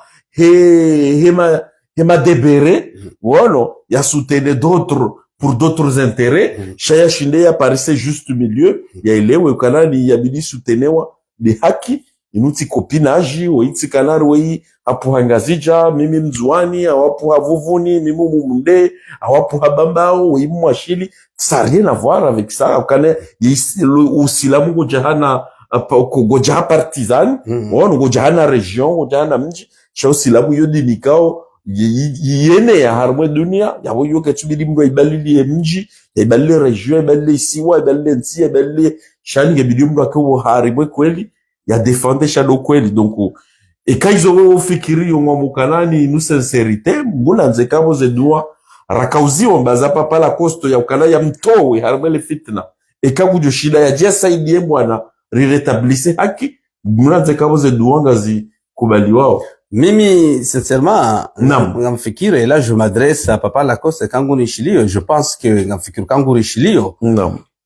hema debere wono ya soutenir d'autres pour d'autres intérêts shaya shinde ya parise juste milieu ya elewe ukanani ya bidi soutenewa de haki inuti kopinaji wa iti kanari wei hapu hangazija mimi mzuani awapu havuvuni mimi mumunde awapu habambao wei mwashili ça rien à voir avec ça ukane usilamu kujahana gojaha partisan wono gojaha region gojaha mji shao silamu yodi nikao yene ya harmwe dunia yabo yoke tubili mbo ibalili mji ibalili region ibalili siwa ibalili nsi ibalili shani gebidi mbo akawo haribwe kweli ya defende shadow kweli donc ekaizo fikiri yongo mukanani nu sincerité mbula nzekabo zedua rakauziwa mbaza papa l'aposto ya ukana ya mtowe harmwe fitna ekabujo shida ya jesa idie bwana rétablissez haki mnaanza kama ze duanga zi kubali wao mimi sincèrement ngamfikiri et là je m'adresse à papa l'aposto kangu nishilio je pense que ngamfikiri kangu nishilio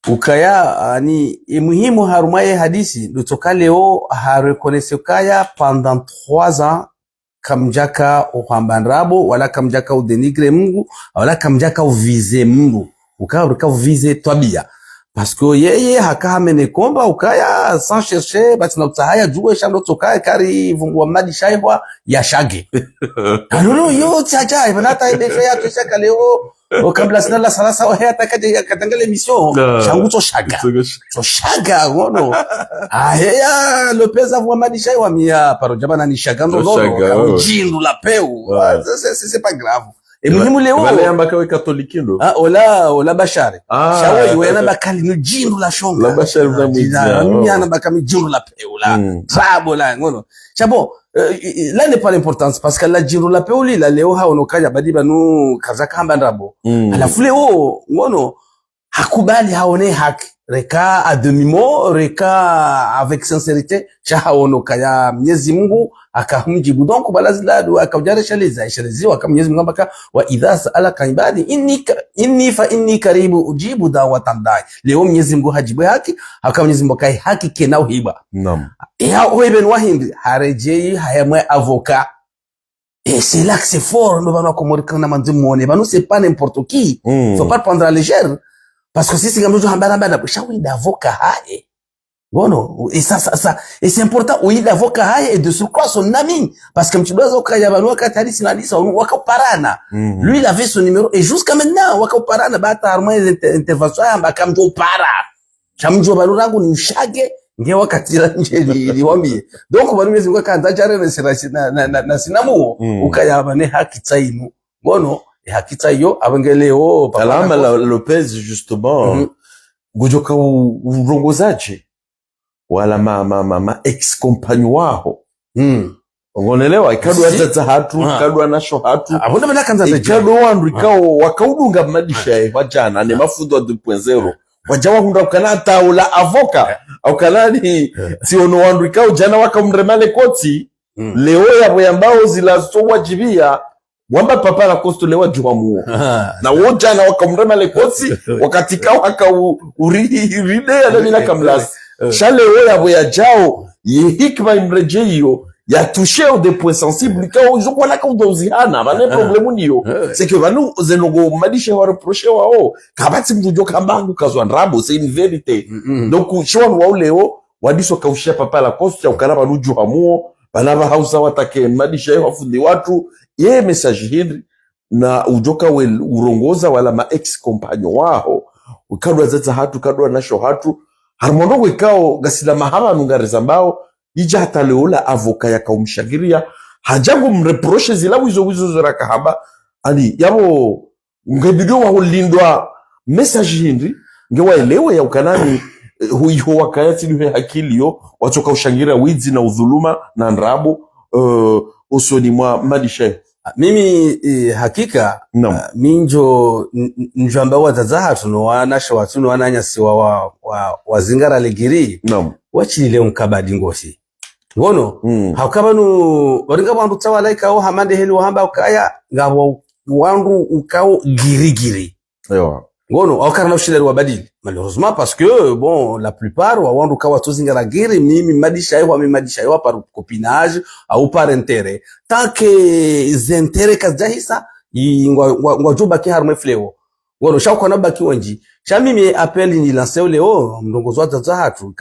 ukaya ni muhimu harumaye hadisi lutoka leo harekonese kaya pendant 3 ans kamjaka uhambanrabo wala kamjaka udenigre Mungu wala kamjaka uvize Mungu ukaya uvize tabia parce que yeye hakamene komba ukaya sans chercher bati na kutahaya juwe shando toka kari vungwa madi shaihwa ya shage alolo yo chacha ibanata ibesha ya tushaka leo kabla sina la salasa wa hata kaje katangale mission shangu to shaga ngono ya Lopez avwa madi shaihwa mia paro jabana ni shaga ndo jindu la peu c'est pas grave. Et muhimu leo wale ambaka we katoliki ndo ola bashare shawe wena bakali no jindu la shonga la bashare na mwizia mimi ana bakami jindu la peula trabo la ngono chabo là n'est pas l'importance parce que la jindu la peuli la leo ha onokaja badiba nu kazaka hamba ndabo alafu leo ngono hakubali haone haki reka a demi-mot reka avec sincérité shahaono kaya Mwenyezi Mungu akamjibu donc balaziladu akajarisha lizaishiriziwa kama Mwenyezi Mungu ambaka wa idha sa'alaka ibadi inni karibu ujibu da'watan da'i leo Mwenyezi Mungu hajibu haki akama Mwenyezi Mungu kai haki kenao hiba naam ya weben wahindi harejei hayamwe avocat et c'est là que c'est fort nous va komorikana manzimuone banu c'est pas n'importe qui faut pas prendre à légère. Parce que sisi kama mtu hambana bana shawi d'avocat haye. Bono et ça et c'est important oui d'avocat haye et de surcroît son ami parce que mchidoza ukaya banwa katali sinalisa wakaparana. Lui il avait son numéro et jusqu'à maintenant wakaparana bata arma intervention amba kamjo para. Chamjo balurangu ni mshage nge wakatira nje liwambie. Donc banu mezi ngaka jare na sinamu ukaya bane haki tsainu. Bono hakita yo abangeleo alama Lopez justement gojoka urongozaje wala ma ex compagnon wao ngonelewa ikadwa hata hatu kadwa nasho hatu abona bana kanza ikadwa wandu ikao wakaudunga madisha wajana ne mafundo 2.0 wajawa hunda ukana taula avoka au kanani siono wandu ikao jana wakamremale koti leo yabo ambao zilazowajilia wamba papa la kosto lewa juhamuo na wojana wakamrema lekosi wakatika waka uride ya damina kamlasi shale oya boya jao ye hikma imreje hiyo ya touché des points sensibles kao izo kwa laka udozihana bane problemu niyo c'est que banu zenogo madishe wa reprocher wao kabati mjujo kambangu kazwa nrabo c'est une vérité donc shwan wao leo wadiso kaushia papa la kosto ya ukaraba nuju hamuo banaba hausa watake madishe wafundi watu ye message hili na ujoka urongoza wala ma ex compagnon wao ukadwa zeta hatu kadwa nasho hatu harmondo wikao gasila mahama nungareza mbao ija hata leola avoka ya kaumshagiria hajangu mreproche zila wizo ziraka haba ani yabo ngebidio wa ulindwa message hili ngewa elewe ya ukanani huiho wakayati niwe hakilio watoka ushangira wizi na udhuluma na nrabu usoni mwa madishe mimi hakika minjo njamba wazazaha tunowana shawatuno wananyasi wa zingara legiri wachilile unkabadi ngosi ngono hakabanu waringa wandu tawalaika o hamande heli wahamba ukaya ngabo wandu ukao girigiri ngono wakara na ushile wabadili malheureusement parce que bon la plupart wa wandu kawa tozingara giri mimi madisha yo par copinage au par intérêt tant que zintérêt kazahisa ngwa juba ki harme fleo ngono shauko na baki wanji sha mimi appel ni lancer leo mndongozo wa tatu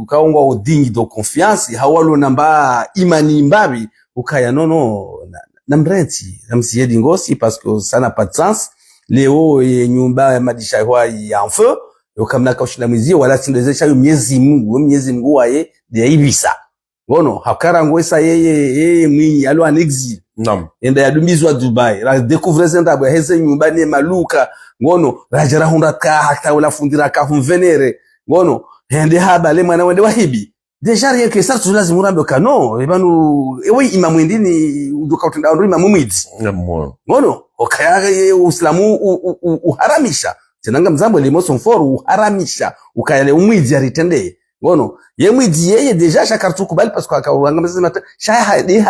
kao ngwa odingi de confiance hawalo namba imani mbabi ukaya nono na mrenti na msiedi ngosi parce que ça n'a pas de sens leo nyumba ya madisha ya en feu yokamna kaushina mwizi wala sindezesha Mwenyezi Mungu wae de ibisa ngono hakara ngwesa yeye mwinyi alo an exil enda yadumizwa Dubai ra découvrir zenda bo heze nyumba ne maluka ngono rajara hunda ka hata wala fundira ka venere ngono hende haba le mwana wende wahibi deja rien que ça tu lazima urambe kano ebanu ewe imamu ndini udoka utenda ndo imamu mwidi ngono okaya uislamu uharamisha tenanga mzambo le moson for uharamisha ukayale umwidi aritende ngono ye mwidi yeye deja shakartu kubali parce que akawanga mzima shaya hadi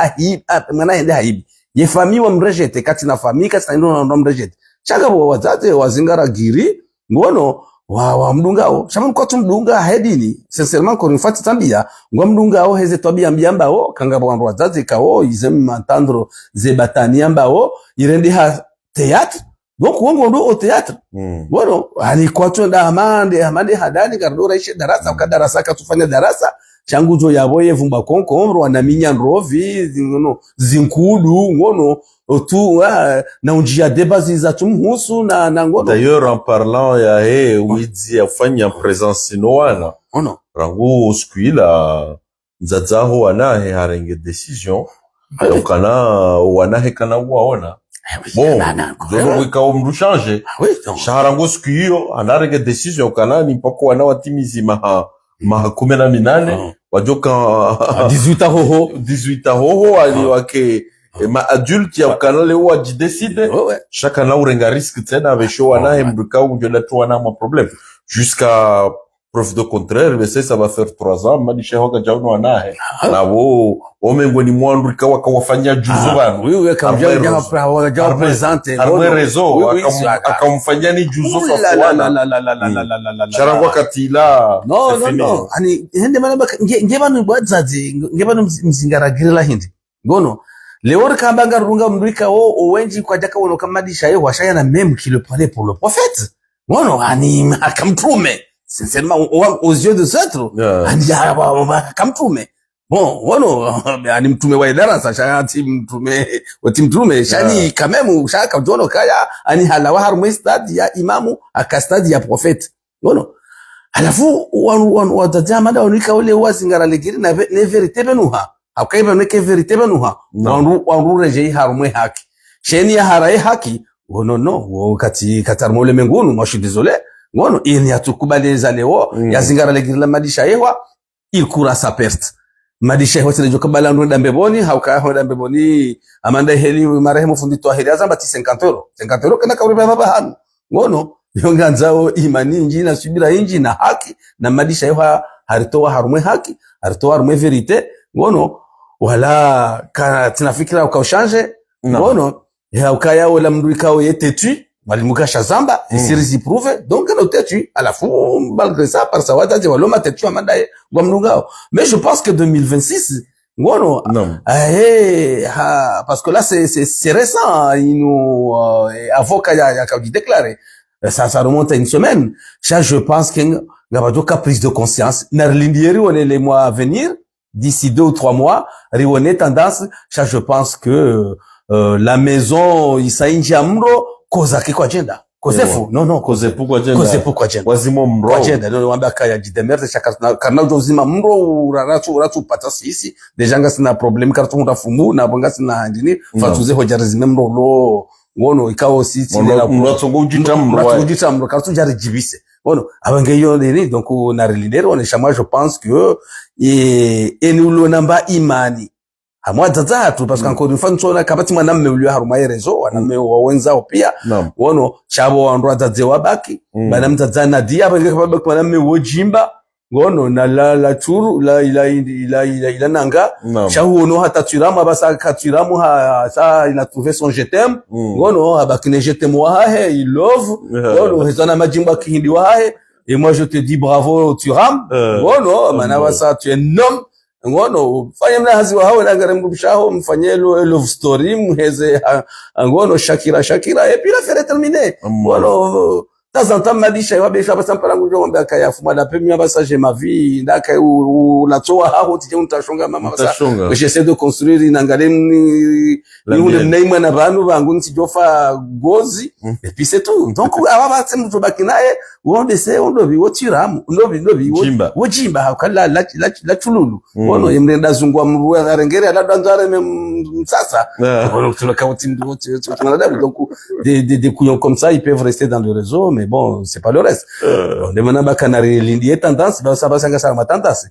mwana hende haibi ye famille wa mrejete kati na famille kati na ndo mrejete shaka wazaze wazingara giri ngono wa mdungao shaman kwa tumdunga hedini sincèrement ko rifati tambia ngwa mdungao heze tabia mbiambao kanga bwandu wazazi kao izem mantandro zebatani ambao irendi ha théâtre donc wongo ndo au théâtre bueno ani kwato da amande hadani kardora ishe darasa ukadarasa katufanya darasa changu jo yaboye vumba konko wanaminya nrovi ngono zinkudu ngono tu na unjia debazi za tumhusu na ngono. D'ailleurs en parlant ya wizi afanya presence noana ono rangu skuila nzazaho wanahe harenge decision kana wanahe kana waona bon donc wikao mru changer sharango skuio anarenge decision kana ni mpoko wana watimizi maha 18 wajoka 18 hoho ali wake ma adulte ya kana leo wajidecide chacun na urenga risque tena avesho wana mruka unjola tu wana ma problème jusqu'à preuve de contraire mais ça va faire 3 ans madisha hoga jauno wanahe na wo mengo ni mwandu kawa kawafanya juzo bana oui kamja presente harwe rezo akamfanya ni juzo fa la charangwa katila no ani hende mana ngebanu bwadzazi ngebanu mzingaragirira hindi ngono leo kambanga runga mrika wenji kwa jaka wono kamadisha yeye washaya na même qui le prenait pour le prophète ngono ani akamtume sincèrement aux yeux de autres ani akamtume bon ngono ani mtume wa darasa shati mtume shani kamemu shaka jono kaya ani halawa harmo stadi ya imamu akastadi ya prophète ngono alafu wazajama da unika ule wazingara legiri na ne verite benuha akaiba neke verite benuha wanru reje harumwe haki sheni ya harae haki no wakati katarmole mengunu moi je suis désolé ngono ini atukubaliza leo yazingara legiri la madisha yewa il court sa perte madisha yewa tele jokabala ndo dambeboni hauka ho dambeboni amanda heli marehemu fundi to heli azamba 50 € kana kauriba baba hanu ngono yonganzao imani inji na subira inji na haki na madisha yewa haritoa harumwe haki haritoa harumwe verite ngono wala kana tunafikira ukaushange ngono ya ukaya wala mruikao yetetu walimuka shazamba series prouve donc no tetu à la fois malgré ça par ça wataje waloma tetu amanda ngwa mnungao mais je pense que 2026 ngono parce que là c'est récent il nous avocat ya ka déclaré ça remonte à une semaine ça je pense que ngabadoka prise de conscience narlindieri on les mois à venir d'ici 2 ou 3 mois rione tendance ça je pense que la maison isainja mro kozake kwa agenda kozefu non koze pourquoi agenda wazimo mro agenda ndio wamba kaya jidemerde chaka kana uzima mro uraratu pata sisi deja ngasina problem kartu mutafumu na banga sina ndini fatuze hojarizime mro lo ngono ikao sisi na mratongo ujita mro kartu jari jibise ngono abangeyo ndini donc na leader on chama je pense que et nous le namba imani hamwa tatu parce qu'encore une fois nsona kabati mwana mmeuliwe haruma yerezo waname wawenzao pia wono chabo wandu tadze wabaki bana mtadzana dia bangeke mwana mmewojimba ngono na la turu la nanga chahuno hata turama basa katuramu ça il a trouvé son je t'aime ngono abakine je t'aime wahe il love ngono hezana majimba kihindi wahe et moi je te dis bravo Turam ngono manawa ça tu es un homme ngono fanya mnahazi wa hawe nangare mrubishaho mfanye love story mheze ngono Shakira et puis la faire terminer ngono tazanta madisha yabesha basampara ngujo ngombe akayafuma da pemia basaje ma vie ndaka unatoa haho tije utashonga mama basa j'essaie de construire inangale ni neima na bantu bangu ntijofa gozi et puis c'est tout donc aba batse mutobaki naye wonde se ondobi wotiramu ndobi wojimba hakala la tululu wono yemrenda zungwa mruwa arengere aladanzare sasa wono tuloka utimdu wote donc des couillons comme ça ils peuvent rester dans le réseau mais bon c'est pas le reste on demande ba canari lindie tendance ba sabasanga sama tendance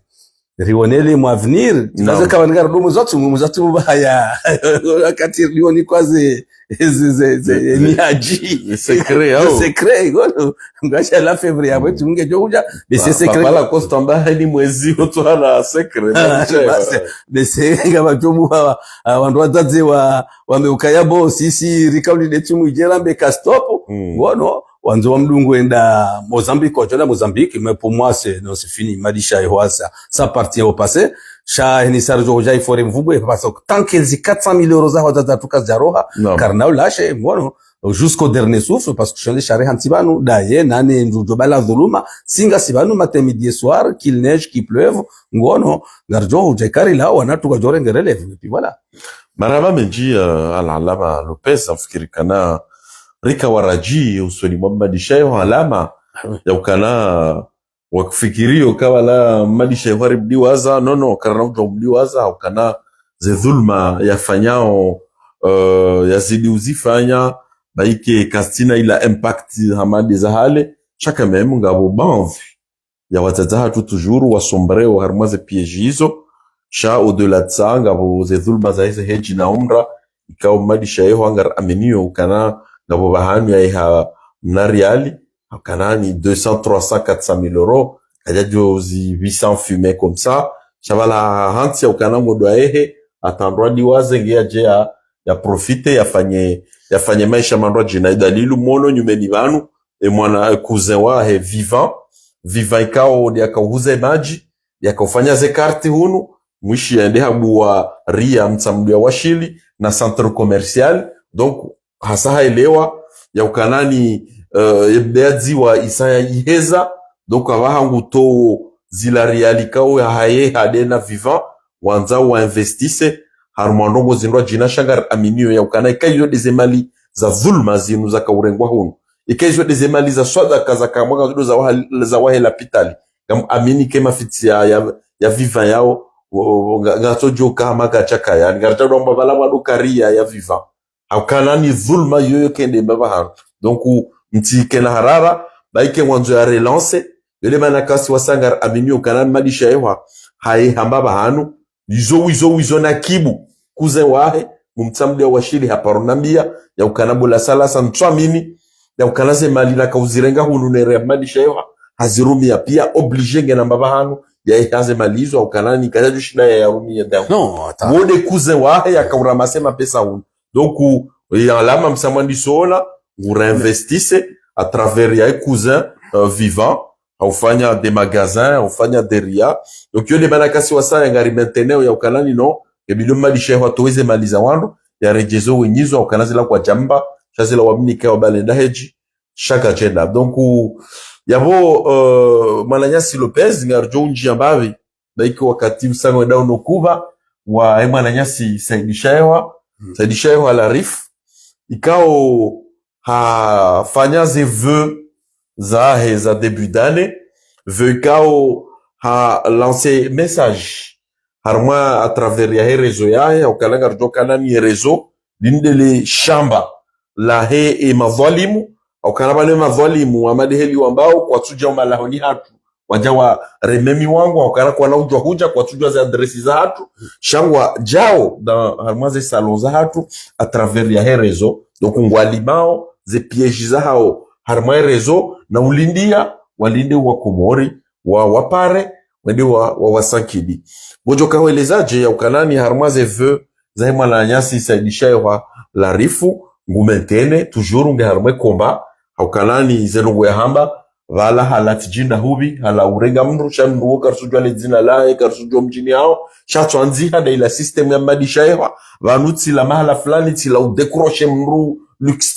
rionele mo avenir tunaze kabanga rumu zotu baya akati rioni kwaze miaji secret ngono ngasha la février abo tunge jokuja mais c'est secret pala kostamba ni mwezi otwala secret mais c'est ngaba jomu wandu wazadze wameukaya bo sisi rikauli letu mujerambe ka stop ngono wanzo wa mdungu enda Mozambique mais pour moi c'est fini madisha yoasa ça partie au passé sha ni sarjo ojai fore mvubwe parce que tant que 400 000 € za wazatuka zaroha karnao lashe ngono jusqu'au dernier souffle, parce que shali shari hantibanu daye nane njujo bala dhuluma singa sibanu matemidie soir qu'il neige qu'il pleuve ngono garjo ujaikari la wanatu gajore ngerele et puis voilà. Marama menji al-Allama Lopez afikiri kana rika waraji usoni Muhammad Shayo alama ya ukana wakufikirio kawa la Muhammad Shayo ribdi waza nono karana ujomdi waza ukana ze dhulma yafanyao yazidi uzifanya baike kastina ila impact hamadi za hale chaka memu ngabo banvi ya watataha tu toujours wasombreo harmaze piège hizo sha au-delà de ça ngabo ze dhulma za hizo heji na umra ikao Muhammad Shayo hangar aminio ukana ngabo bahanu ya iha mnariali ukana ni 200 300 400 000 euros kaja jozi 800 fumées comme ça chavala hanti ya ukana modo ehe atandwa diwaze ngia je ya profite yafanye maisha mandwa jina dalilu mono nyumeni vanu mwana cousin wahe vivant ikao yakauhuze maji yakaufanya ze karti hunu mwishi yaende habuwa ria mtsamdu ya washili na centre commercial donc hasa haelewa ya ukanani yebdeadzi wa isaya iheza donc abahangu to zila reali kao ya haye hadena vivant wanza wa investisse harumandongo zindwa jina shangar aminio ya ukana ikaizo dezemali za dhulma zinu za kaurengwa hunu ikaizo dezemali za sadaka za kamwaka zido za wahe lapitali amini kema fiti ya viva yao ngatojo kama kachaka ya ngartado mbabala madukaria ya viva ukana ni dhulma yoyo kende mbaba hanu donc mtike na harara baike mwanzo ya relance yole manakasi wasangar aminio ukana madisha yewa hae hambaba hanu wizo na kibu kuze wahe mumtsamdia washili haparonambia ya ukanabula sala santswamini ya ukanaze mali na kauzirenga hunu nere madisha yewa hazirumia pia oblige ngena mbaba hanu ya ihaze malizo au kanani kaja shida ya rumi ya dawo Non, mode kuze wahe ya kauramase mapesa hunu donc ya lama msamandi soona vous réinvestissez à travers ya cousin vivant aufanya des magasins aufanya des ria donc yole manakasi wasa ngari mainteneo ya ukanani no ebilo malisha wa toeze maliza wandu ya rejezo wenyizo au kanazila kwa jamba shazila wamnika wa balenda heji shaka chenda donc yabo Mananyasi Lopez ngarjo unji ambavi daiki wakati msango dao no kuba wa Mananyasi Saidi Shayo la rif ikao ha fanya ze vœux za début d'année vœux ikao ha lancer message harma à travers ya réseau ya ukalanga rjokana ni réseau lindele shamba la he e madhalimu au kanaba ne madhalimu amadeheli ambao kwa tuja malahoni hatu wajawa rememi wangu au kana kwa naujwa huja kwa tujwa za adresi za hatu shangwa jao da harma ze salon za hatu à travers ya réseau donc ngwalimao ze pièges za hao harma réseau na ulindia walinde wa Komori wa wapare wende wa wasankidi bojo kawelezaje ya ukanani harma ze vœux za Mananyasi Saidi Shayo la rifu ngumentene toujours nge harma komba ukanani zelungu ya hamba wala halati jinda hubi hala urega mru shanruo karsujwa le zina lae karsujwa mjini hao shatuanzi hada ila system ya madisha yewa vanuti la mahala fulani tila udekroche mru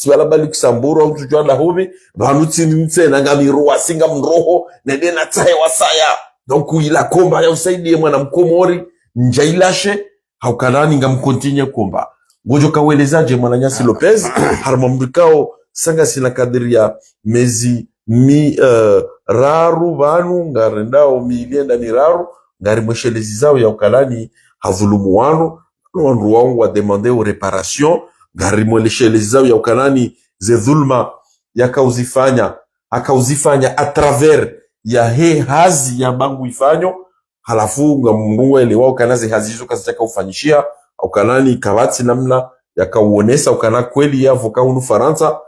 wala ba Luxembourg au tujwa la hubi vanuti nite na ngamiru wasinga mroho nende na tahe wasaya donc ila komba ya usaidi mwana mkomori njailashe haukanani ngamkontinye komba gojo kawelezaje Mananyasi Lopez harmamdukao sanga sina kadiri ya mezi raru vanu ngarendao milienda ni raru ngari mweshelezi zao ya ukalani havulumu wanu wandu wangu wa demande au reparation ngari mweshelezi zao ya ukalani ze dhulma akauzifanya à travers ya he hazi ya bangu ifanyo halafu ngamungu ele wao kanaze hazi hizo kasitaka ufanyishia ukalani kabati namna yakauonesa ukana kweli ya voka unu Faransa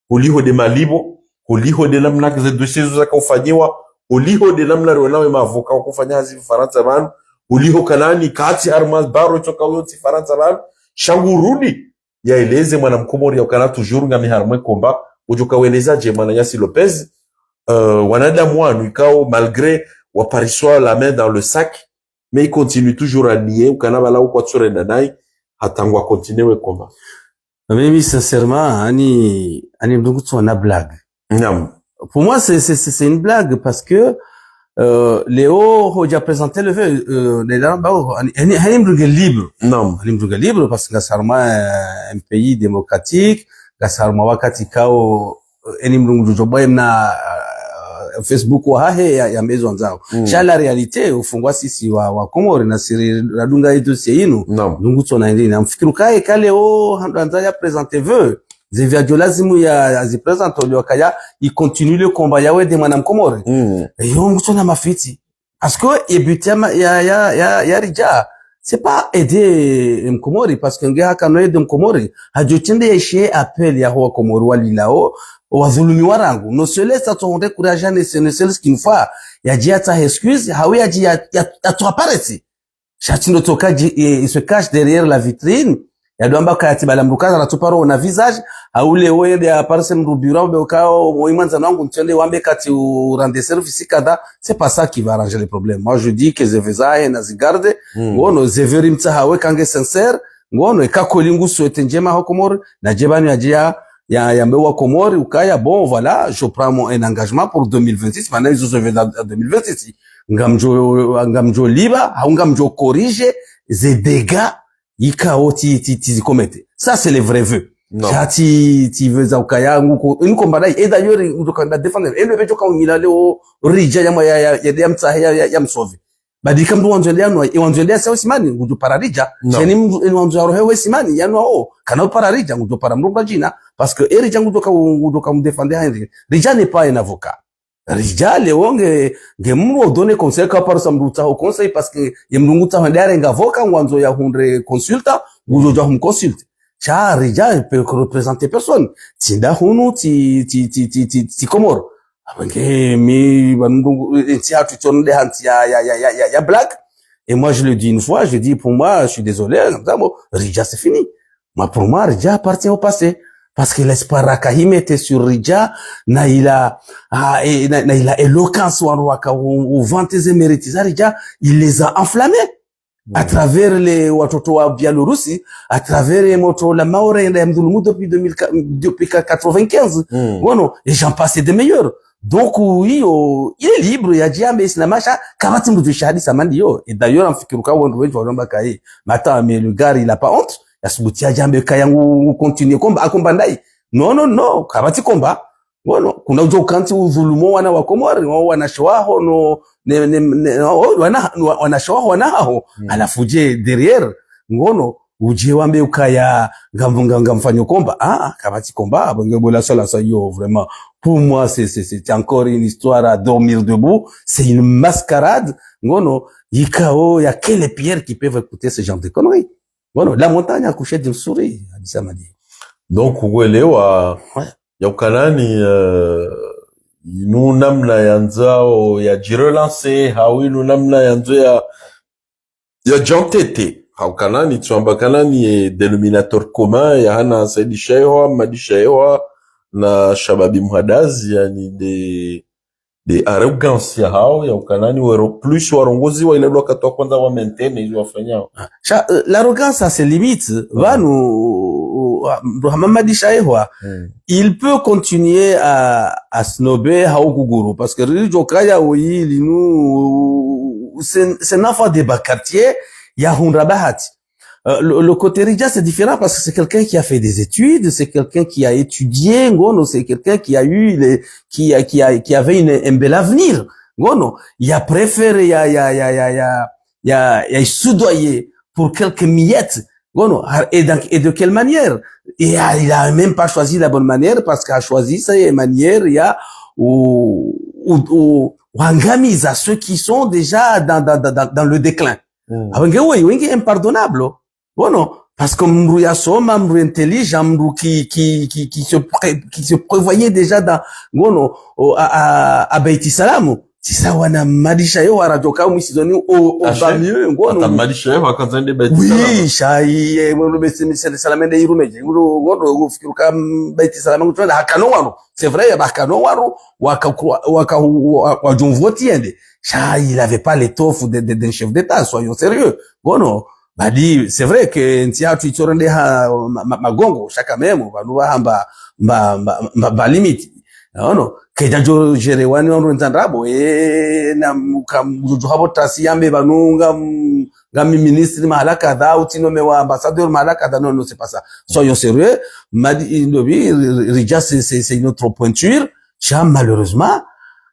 uliho de malibo uliho de namna ze dossiers zaka ufanyiwa uliho de namna ronawe mavoka kufanya hazi Faransa bana uliho kanani kati armas baro toka yoti Faransa bana shangurudi yaeleze mwana mkomori ya ukana toujours ngami harmwe komba ujoka welezaje Mananyasi Lopez wanadamu wanu ikao malgré wapariswa la main dans le sac mais il continue toujours à nier ukana bala kwa tsore danai hatangwa continuer komba Mimi sincèrement, ani mdungu tu na blague. Naam. Pour moi, c'est une blague parce que Léo hoja présenté le fait les là-bas ani mdungu libre. Naam. Ani mdungu libre parce que Sarma un pays démocratique, Sarma wakati kao ani mdungu joboye na Facebook wa hahe ya mezo nzao. La réalité ufungwa sisi wa Komori na siri radunga yetu seinu. Nungu tsona ndi na mfikiru kae kale handanza ya présenter vœux. Zevia lazimu ya zi présenter oli wakaya il continue le combat yawe de mwana Komori. Yo mtsona mafiti. Parce que ebutia ya rija c'est pas aider Mkomori parce que ngeha kanoe de Mkomori hajotende yeshe appel ya ho Komori walilao wazulumi warangu no se laisse atonde courage ne se qu'il fa ya dia ta excuse hawi ya dia ya to apparaître chatindo toka il se cache derrière la vitrine ya doamba kati bala mrukaza na tuparo na visage haule wende apparaître mrubira be ukao moimanza nangu ntende wambe kati u rendre service kada c'est pas ça qui va arranger les problèmes. Moi je dis que zevezae na zigarde ngono zeveri mta hawe kange sincère ngono ekakolingu souhaite njema hokomori na jebani ajia ya mbewa Komori ukaya bon voilà je prends un engagement pour 2026 maintenant ils ont en 2026 ngamjo liba au ngamjo corrige les dégâts ikao ti commettre ça c'est les vrais vœux ti veza ukaya nguko inkombana et d'ailleurs ukanda défendre et le bejo ka umila leo rija ya mtsahe ya msove badika mdu wanzwelea no wanzwelea sawa simani ngudu pararija jeni mdu wanzwaro hewe simani yanwa kana pararija ngudu para mrumba jina parce que erija ngudu ka mdefendre Henry rija n'est pas un avocat rija leonge ngemro donner conseil ka par samruta au conseil parce que yemrunguta handare ngavoka ngwanzo ya hundre consulta ngudu ja hum consulte cha rija peut représenter personne tinda hunu ti Komoro okay, mais ya blague. Et moi je le dis une fois, je dis pour moi, je suis désolé, Rija c'est fini. Moi pour moi Rija appartient au passé parce que l'espoir Rakahim était sur Rija, na il a éloquence ou vantes et mérites Rija, il les a enflammés. À travers les watoto wa Biélorussie, à travers les motos la Maore et Mdulumu depuis 95. Bueno, et j'en passais de meilleurs. Donc oui, il est libre, il y a dit mais c'est la macha kamati mdu shahadi samandi yo. Et d'ailleurs en fikiruka wondu wetu walomba kai. Mais le gars il a pas honte. Yasubutia jambe kayangu continue combat ndai. Non, kamati combat. Bueno, kuna ujo kanti udhulumo wana wa Komori, wanashoaho no wanashoaho wanaho. Alafuje derrière ngono uje wambe ukaya ngamfanyo komba kamati komba bongebola sala ça yo vraiment pour moi c'est encore une histoire à dormir debout, c'est une mascarade ngono yikao ya quelle pierre qui peuvent écouter ce genre de conneries. Ngono la montagne a couché d'une souris Adissa m'a dit. Donc uelewa ya ukanani inu namna ya nzao ya jirelance hawinu namna ya nzo ya jantete haukanani tuambakanani e denominateur commun ya hana Saidi Shewa Madi Shewa na Shababi Muhadazi yani de arrogance ya hao ya ukanani wero plus warongozi wa ile wakati wa kwanza wa maintain hizo wafanyao l'arrogance a ses limites vanu Madi Shewa il peut continuer à snober Haokuguru parce que Rijo Kaya oui linu c'est un enfant de quartier ya Hunrabahati. Le côté Rija c'est différent parce que c'est quelqu'un qui a fait des études, c'est quelqu'un qui a étudié, ngono, c'est quelqu'un qui a eu qui avait un bel avenir. Ngono, il a préféré il a soudoyé pour quelques miettes. Ngono, et de quelle manière? Et il a même pas choisi la bonne manière parce qu'il a choisi sa manière il y a ou wangamiza ceux qui sont déjà dans le déclin. Awengewe wengi impardonnable. Bueno, parce que mru ya soma, mru intelligent, mru qui se prévoyait déjà dans ngono à Beiti Salamu. Si ça wana madisha yo warajoka mwisizoni au bamieux ngono. Ata madisha yo wakazende Beiti Salamu. Oui, shai ngono besi salamende irumeje. Ngono fikiruka Beiti Salamu tuna hakano wano. C'est vrai, hakano wano wajumvoti ende. Il avait pas l'étoffe d'un chef d'État, soyons sérieux. Bon, non. Badi, c'est vrai que ntia tu itorende ha magongo shaka memo banu hamba ba limiti. No ke jajo jere wani wandu ntandrabo na mkamjuju habo tasiyambe banu ngami ministre mahala kadha utino mewa ambassadeur mahala kadha non c'est pas ça. Soyons sérieux, madi indobi rija c'est notre pointure. Cham malheureusement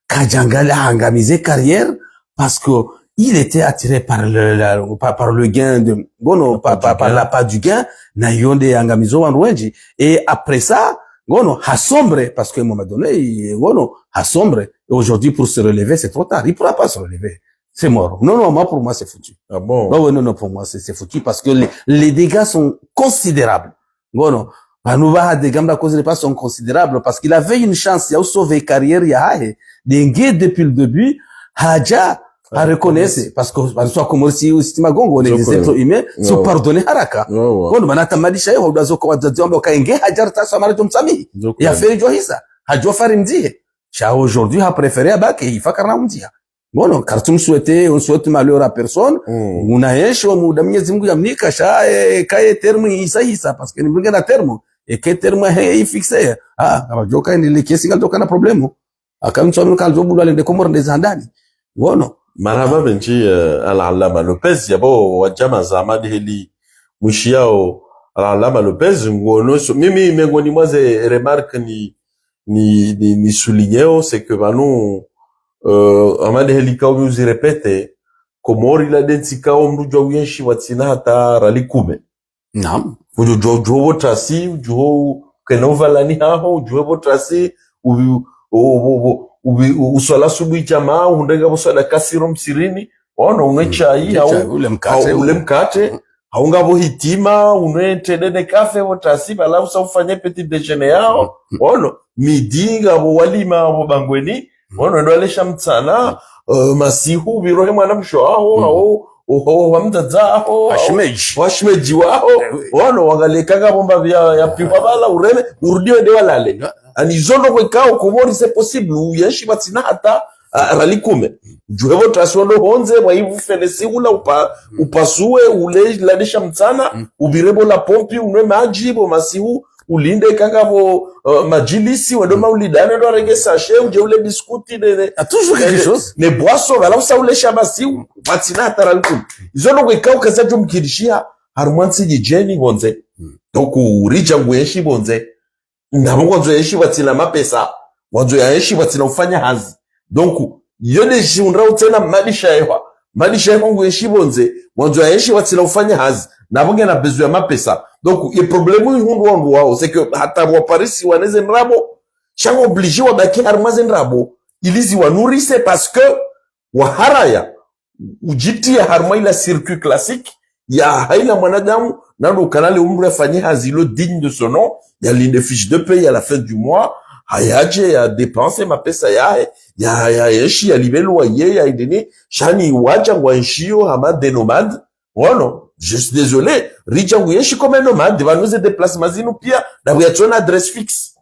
Kajangala a engamisé carrière parce que il était attiré par le gain de gono par la part du gain na yonde angamizo wanwenji et après ça gono a sombré parce qu'à un moment donné gono a sombré et aujourd'hui pour se relever c'est trop tard, il pourra pas se relever, c'est mort. Non moi pour moi c'est foutu. Ah bon? Non pour moi c'est foutu parce que les dégâts sont considérables. Gono Anouva des gamla cause les pas sont considérables parce qu'il avait une chance ya sauver carrière ya dengue depuis le début haja à reconnaître parce que soit comme si magongo les êtres humains sont pardonnés haraka bon manata madisha yo udazo kwa wazombe kainge hajar tasa mara tumsami ya feri johisa hajo farimdie cha aujourd'hui a préféré abaki ifakarna mdia bon car on souhaite malheur à personne unaishi wa muda Mwenyezi Mungu yamnika sha kae terme isa parce que ni mlinga na terme et que terme est fixé abajoka ni kesi ngalitoka na problemu akamtswa kalzobu alende komora ndezandani wono marhaba benchi al-Allama Lopez yabo wajama zamadi heli mushiao al-Allama Lopez ngono mimi miongoni mwa ze remarque ni souligneo c'est que banu amade heli kao muzi repete komori la dentika omrujo wenshi watsina hata ralikume naam ujo trasi ujo kenova lani haho ujo trasi uswala subuhi jamaa undega buswala kasiro msirini ona unechai au ule mkate haungabo hitima unetedene kafe wotasi bala usafanye petit déjeuner yao ona midi ngabo walima abo bangweni ona ndo alesha mtsana masihu birohe mwana msho ao wamdadzaho washmeji wao ono wangalekaga bomba ya pipa bala ureme urudiwe de walale anizondo kwekao komori c'est possible uyeshi batsina hata ralikume juhevo trasono honze waivu felesi ula upasue ule ladisha mtsana ubirebo la pompi unwe maji bo masihu ulinde kangabo majilisi wedoma ulidane ndo rege sachet uje ule biscuit de toujours quelque chose ne boisson bala usa ule shabasi batsina hata ralikume izondo kwekao kazajo mkirishia harmansi jijeni bonze donc urija ngweshi bonze ndabo ngonzo yeshi batsina mapesa ngonzo yeshi batsina ufanya hazi donc yone shundra utena madisha yeho ngweshi bonze ngonzo yeshi batsina ufanya hazi nabonge na besoin ya mapesa donc le problème hundu wangu wao c'est que hata wa Paris waneze nrabo chango obligé wa baki harmaze nrabo ilizi wanurise parce que wa haraya ujiti ya harma ila circuit classique ya haina mwanadamu nando kanale umru afanye hazilo digne de son nom ya ligne fiche de paye à la fin du mois hayaje ya dépenser mapesa ya yeshi ya libe loyer ya ideni shani wacha ngwanshio hama de nomade wono je suis désolé richa nguyeshi comme un nomade va nous déplacer mazinu pia na uyachona adresse fixe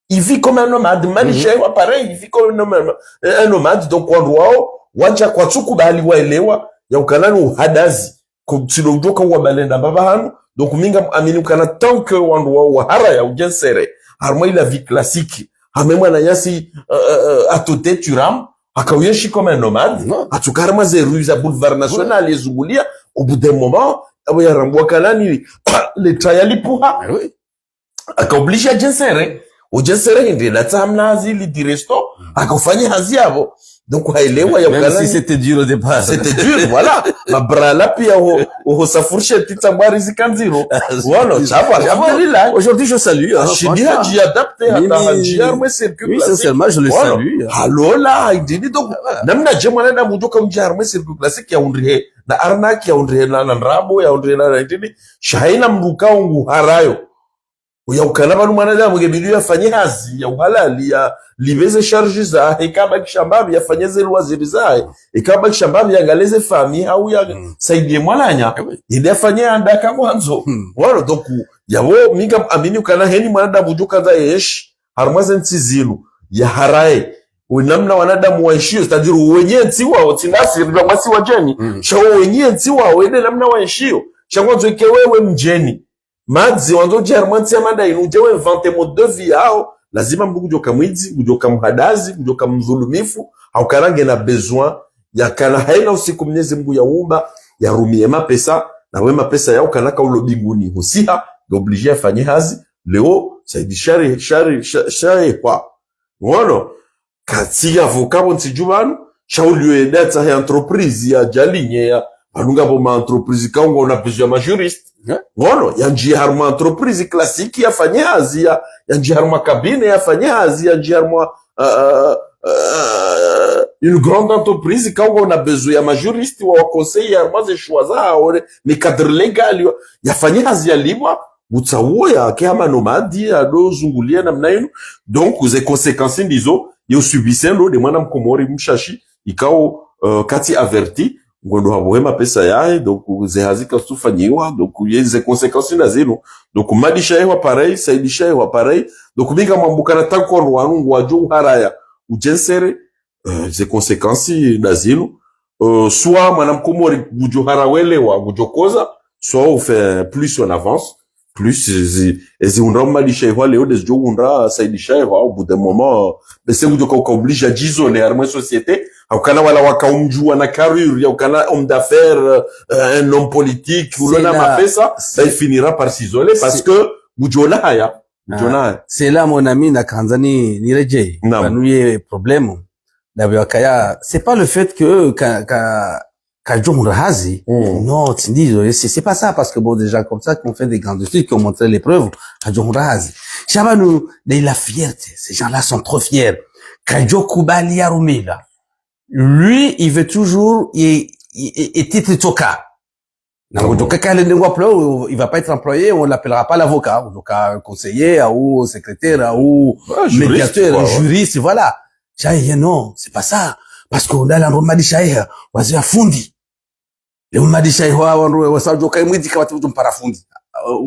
il vit comme un nomade manisha wa pareil il vit comme un nomade donc wao wacha kwa tsuku bali waelewa ya ukanani uhadazi kutsilojoka wa balenda baba hanu donc minga amini kana tant que wandu wa hara ya ujensere harma ila vie classique hamemwa na yasi atote turam akayeshi comme un nomade atukarma ze rues za boulevard national yezugulia au bout d'un moment abo ya rambwa kalani le trayali puha akaoblisha jensere ujensere ndi latamna azili di resto akafanya hazi yabo donc haelewa ya même si c'était dur au départ c'était dur voilà mabrala pia ho sa fourchette tsambari zikanziro voilà alhamdulillah aujourd'hui je salue Chidi haji adapté hata haji arme circuit oui sincèrement je le salue halola idini donc namna jemana na mujoka mjarme circuit classique ya undrihe na arnaki ya undrihe na nrabo ya undrihe na idini shaina mruka ungu harayo ya ukanaba n'umwanadamu gebidu yafanye hazi ya uhalali ya liveze charge za ikaba kishambabi yafanyeze lwaziri zae ikaba kishambabi yangaleze fami au ya saidie mwalanya ide afanye andaka mwanzo wala doku yawo minga amini ukana heni mwanadamu joka za yesh harmazen tsizilu ya harae unamna wanadamu waishio c'est-à-dire wenye ntiwa otinasi mwasi wajeni shawo wenye ntiwa wende namna waishio shangwa ke wewe mjeni madzi wanzo jarmanti ya mada inu jewe invente mode de vie yao lazima mbukujoka mwizi kujoka mhadazi kujoka mdhulumifu au karange na besoin ya kana haina usiku Mwenyezi Mungu ya umba ya rumie mapesa na we mapesa yao kanaka ulo binguni husiha obligé afanye hazi leo saidi shari kwa ngono kati avocat bonti jubanu shaulio edata ya entreprise ya jalinye ya banunga boma entreprise kaungo na besoin ma juriste ngono yanji harma entreprise classique ya fanye hazi ya yanji harma cabine ya fanye hazi yanji harma une grande entreprise kaungo na besoin ya ma juriste wa conseil ya harma ze choisa ore ni cadre légal ya fanye hazi ya libre utsawo ya kama nomadi ado zungulia namna yenu donc ze conséquences ndizo yo subissent lo de mwana mkomori mshashi ikao kati averti ngondo habohema pesa yae donc ze hazika sufanyiwa donc yeze conséquences na zeno donc madisha yewa pareil saidisha yewa pareil donc minga mambukana tanko wanungu wajo haraya ujensere ze conséquences na zeno soit mwana mkomori bujo harawele wa bujokoza soit on fait plus en avance plus ezi undra madisha yewa leo des jo undra saidisha yewa au bout d'un moment bese bujo ka oblige à isoler arme société aukana wala wakaumjua na carrure ya ukana homme d'affaires un homme politique ulona mapesa il finira par s'isoler parce que bujola haya c'est là mon ami na kanzani ni reje banuye problème na wakaya c'est pas le fait que Kajong Hazi, non, c'est pas ça, parce que bon, des gens comme ça qui ont fait des grandes études, qui ont montré les preuves, Kajong Hazi. Chabanu, la fierté, ces gens-là sont trop fiers. Kajong Kubali Arumila. Lui, il veut toujours, il titre Toka. Il va pas être employé, on l'appellera pas l'avocat, ou un conseiller, ou secrétaire, ou médiateur, juriste, voilà. Non, c'est pas ça. Parce qu'on a l'endroit Shaya, wazia fundi. Le madisha wanru wasajo kai mwiti kawati mparafundi.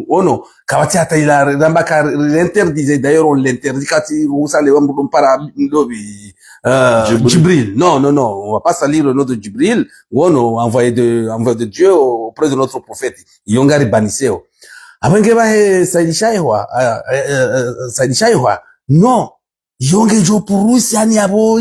Ono, kawati hata ila rambaka l'interdisait, d'ailleurs on l'interdit kati usale wambu mpara ndobi Jibril. Non, on va pas salir le nom de Jibril. Ono, envoyé de Dieu auprès de notre prophète. Yongari baniseo. Abangeba Saidishaiwa. Non. Yonge jo purusi yani abo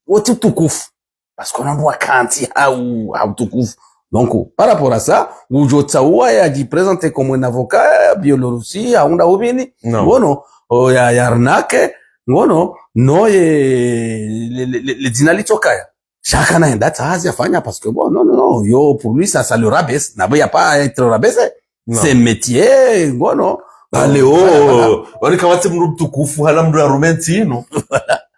wote tukufu. Parce qu'on envoie kanti au tukufu. Donc, par rapport à ça, Ujotsawa ya dit présenter comme un avocat, Biélorussie, à Onda Obini. Bueno, ya arnaque. Bueno, no, les dinali tokaya. Chacun a un date à faire parce que bon, non, yo, pour lui, ça le rabaisse. N'a pas à être rabaissé. C'est métier, bueno. Allez, on est quand même mrubu tukufu, hala mdu arumenti, non?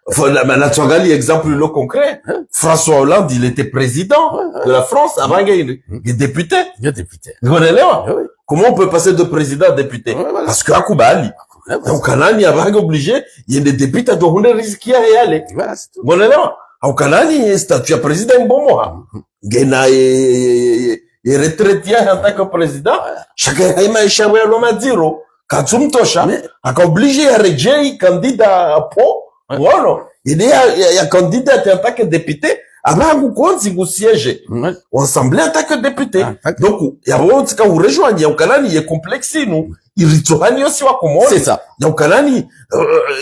Voilà, mais là, tu regardes l'exemple le concret. François Hollande, il était président de la France avant qu'il est député. Il est député. Vous connaissez, comment on peut passer de président à député? Parce que Akubali. Donc, Kanani, avant obligé, il y a des députés qui ont risqué à y aller. Voilà, c'est tout. Vous connaissez, au Kanani, statut à président, bon mois. Gena et retraité en tant que président. Chacun a échappé à l'homme à dire, Katsum Tosha, a obligé à rejecter candidat à Po. Voilà. Il y a candidat en tant que député. Avant, vous comptez, vous siégez. On semblait en tant que député. Donc, il y a un cas où rejoignent, il y a un canal, il est complexe, nous. Il ritourne aussi à comment. C'est ça. Il y a un canal, il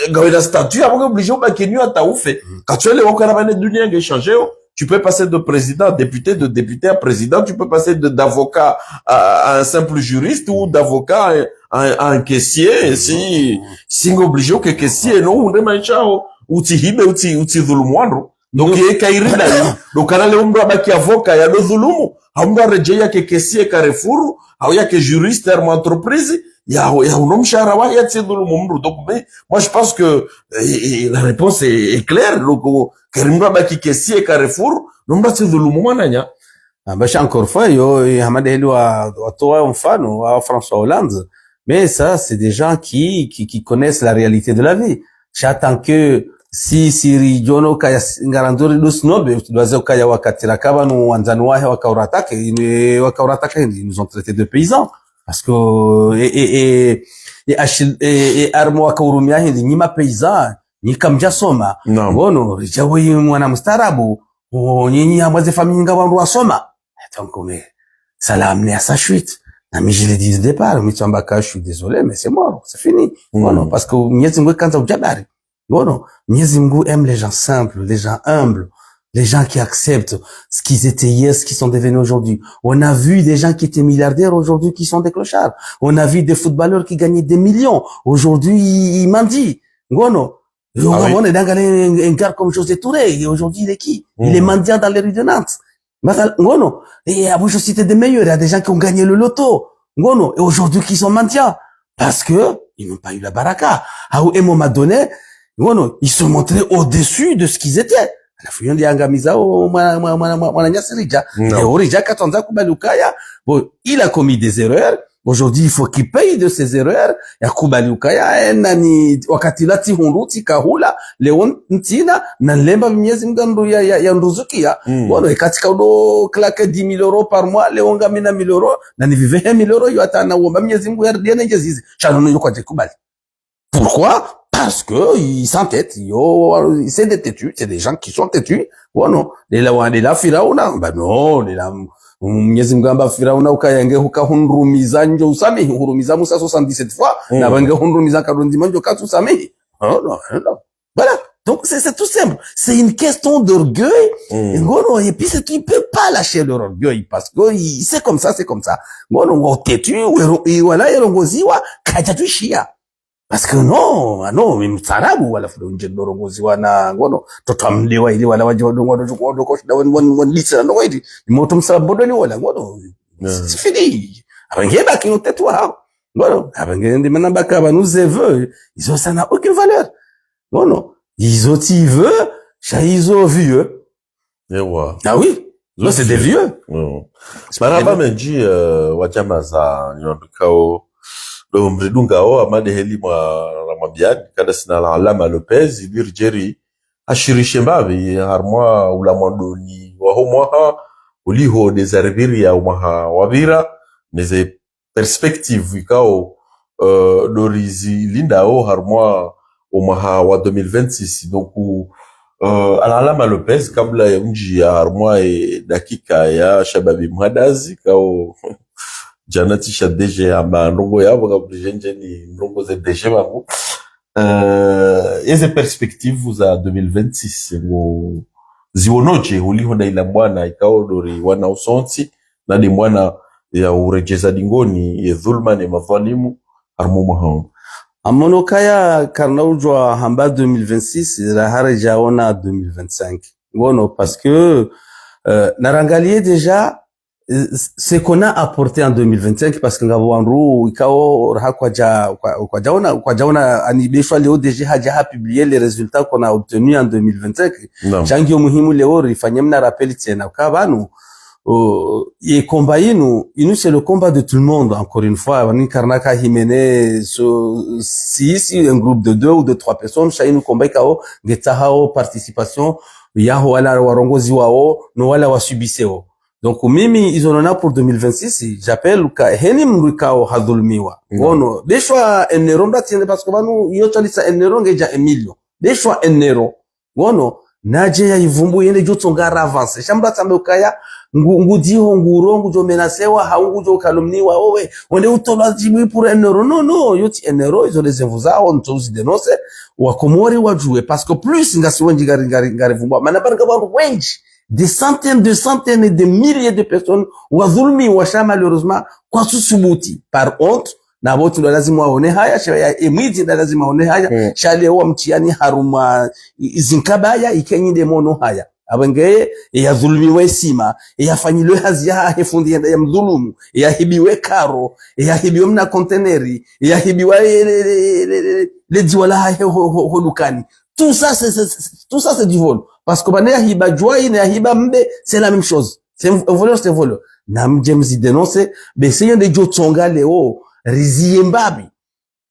y a un statut, avant obligé, au Kenya, à Taoufé. Quand tu es le Wakaravan de Dunia qui changé, tu peux passer de président à député, de député à président, tu peux passer d'avocat à un simple juriste ou d'avocat à un caissier, si obligé que caissier, non, on est chao, ou hibe, ou dhulumwano. Donc, il y a kairida, donc, quand on a baki avocat, il y a le dhulumu, on a rejea que caissier Carrefour, il y a que juriste, entreprise, il y a un homme charawa, il y a dhulumu. Donc, moi, je pense que la réponse est claire. Donc, Karimba baki caissier Carrefour, non, c'est dhulumu mananya. Basha encore fois, yo, Hamad Helu a toa mfano, à François Hollande. Mais ça, c'est des gens qui connaissent la réalité de la vie. J'attends que si Jono kaya ngarandori dosnobe, tu dois dire kaya wakatira kaba no wanzanuahe wakauratake, ils nous ont traité de paysans. Parce que, armo wakaurumia hindi, nima paysan, ni kamja soma. Bono, rijawe mwana mstarabu, nyinyi hamwaze familia wangu wasoma. Donc, mais, ça l'a amené à sa chute. Mais je l'ai dit au départ, Mitsambaka, je suis désolé, mais c'est mort, c'est fini. Voilà, parce que Mwenyezi Mungu kanza ujabari. Voilà, Mwenyezi Mungu aime les gens simples, les gens humbles, les gens qui acceptent ce qu'ils étaient hier, ce qu'ils sont devenus aujourd'hui. On a vu des gens qui étaient milliardaires aujourd'hui qui sont des clochards. On a vu des footballeurs qui gagnaient des millions. Aujourd'hui, ils mendient. Voilà. On est dans un gars comme José Touré. Et aujourd'hui, il est qui? Il est mendiant dans les rues de Nantes. Ngono. Et à vous, je cite des meilleurs. Il y a des gens qui ont gagné le loto. Ngono. Et aujourd'hui, qui sont mendiants. Parce que, ils n'ont pas eu la baraka. À un moment donné, ngono, ils se montraient au-dessus de ce qu'ils étaient. Alafu hiyo ndio angamiza mwananyasirija. Et orija katonza kubalukaya. Bon, il a commis des erreurs. Aujourd'hui, il faut qu'il paye de ses erreurs. Ya kubalukaya, nani, wakati lati hunruti kahula, leon ntina, na lemba Mwenyezi Mungu ya nruzukia. Bueno, katika udo klake 10 000 euros par mois, leon gamina 1000 euros, na ni vive 1000 euros, yo atana uomba Mwenyezi Mungu ya ridiana njezizi. Chanono yuko kubali. Pourquoi? Parce que ils s'entêtent, c'est des têtus, c'est des gens qui sont têtus. Bueno, la Firauna, bah non, Mwenyezi Mungu amba Firauna ukayange hunrumiza njo usamehi, hurumiza Musa 77 fois, na bange hunrumiza karundi manjo katu usamehi. Non. Voilà. Donc c'est tout simple. C'est une question d'orgueil. Et puis il peut pas lâcher leur orgueil parce que c'est comme ça, c'est comme ça. Ngono têtu, wala yelongoziwa kajatushia. Parce que non, mtsarabu wala fulo nje dorongozi wana ngono totamlewa ili wala waje wadongo koshda wan lisa no waidi moto msabodo ni wala ngono c'est fini abangeba qui ont tetwa ngono abangende manamba ka banu zeve ils ont ça n'a aucune valeur ngono ils ont ti veut chaizo vieux ah oui là c'est des vieux maraba menji wajamaza nyondukao lo mridunga o amade heli mwa Ramabian kada sina la Alama Lopez ibirjeri ashirishe mbavi harmwa ula mwandoni wa homwa uliho desarviri ya umha wabira neze perspective ikao dorizi linda o harmwa umha wa 2026 donc Alama Lopez kabla ya mji ya harmwa dakika ya shababi mhadazi kao janatisha deje ama ndongo yabo kabujenje ni ndongo ze deje bangu eze perspective za 2026 ngo zionoje uliho na ila mwana ikaodori wana usonti na de mwana ya urejeza dingoni ya dhulma ne madhalimu armu mahon amonokaya karnaujwa hamba 2026 la harajaona 2025 ngono parce que narangalie déjà ce qu'on a apporté en 2025 parce que ngabwanru ikao kwa jaona anibeshwa leo deja haja publier les résultats qu'on a obtenus en 2025 changi muhimu leo rifanye mna rappel tena kabanu et combat inu c'est le combat de tout le monde encore une fois wani karnaka himene si un groupe de 2 ou de 3 personnes chainu combat kao getahao participation yaho wala warongozi wao no wala wasubiseo. Donc mimi izonona pour 2026 j'appelle ka heni mrikao hadhulmiwa ngono deshwa enero mbatinde parce que banu iyo chalisa enero ngeja emilio deshwa enero ngono naje ya ivumbu yende jotsonga avance shamba tsambe ukaya ngudiho ngurongo jo menasewa haungu jo kalumniwa owe onde utola jibu pour enero non yoti enero izo les evuzao ntozi denose wa komori wajue parce que plus ngasi wenji ngari vumbu manabanga ba wenji des centaines et des milliers de personnes wazulmi washa malheureusement kwa susubuti par honte na botu lazima waone haya shaya emwiti lazima waone haya shale wa mtiani haruma zinkabaya ikenyinde mono haya abangeye ya zulmi wesima ya fanyilwe hazia hefundi ya mdhulumu ya hibiwe karo ya hibiwe mna conteneri ya hibiwe le diwala holukani tout ça c'est du vol parce que bana hiba joie na hiba mbe c'est la même chose c'est un voleur na James dénonce mais c'est de jotsonga leo riziye mbabi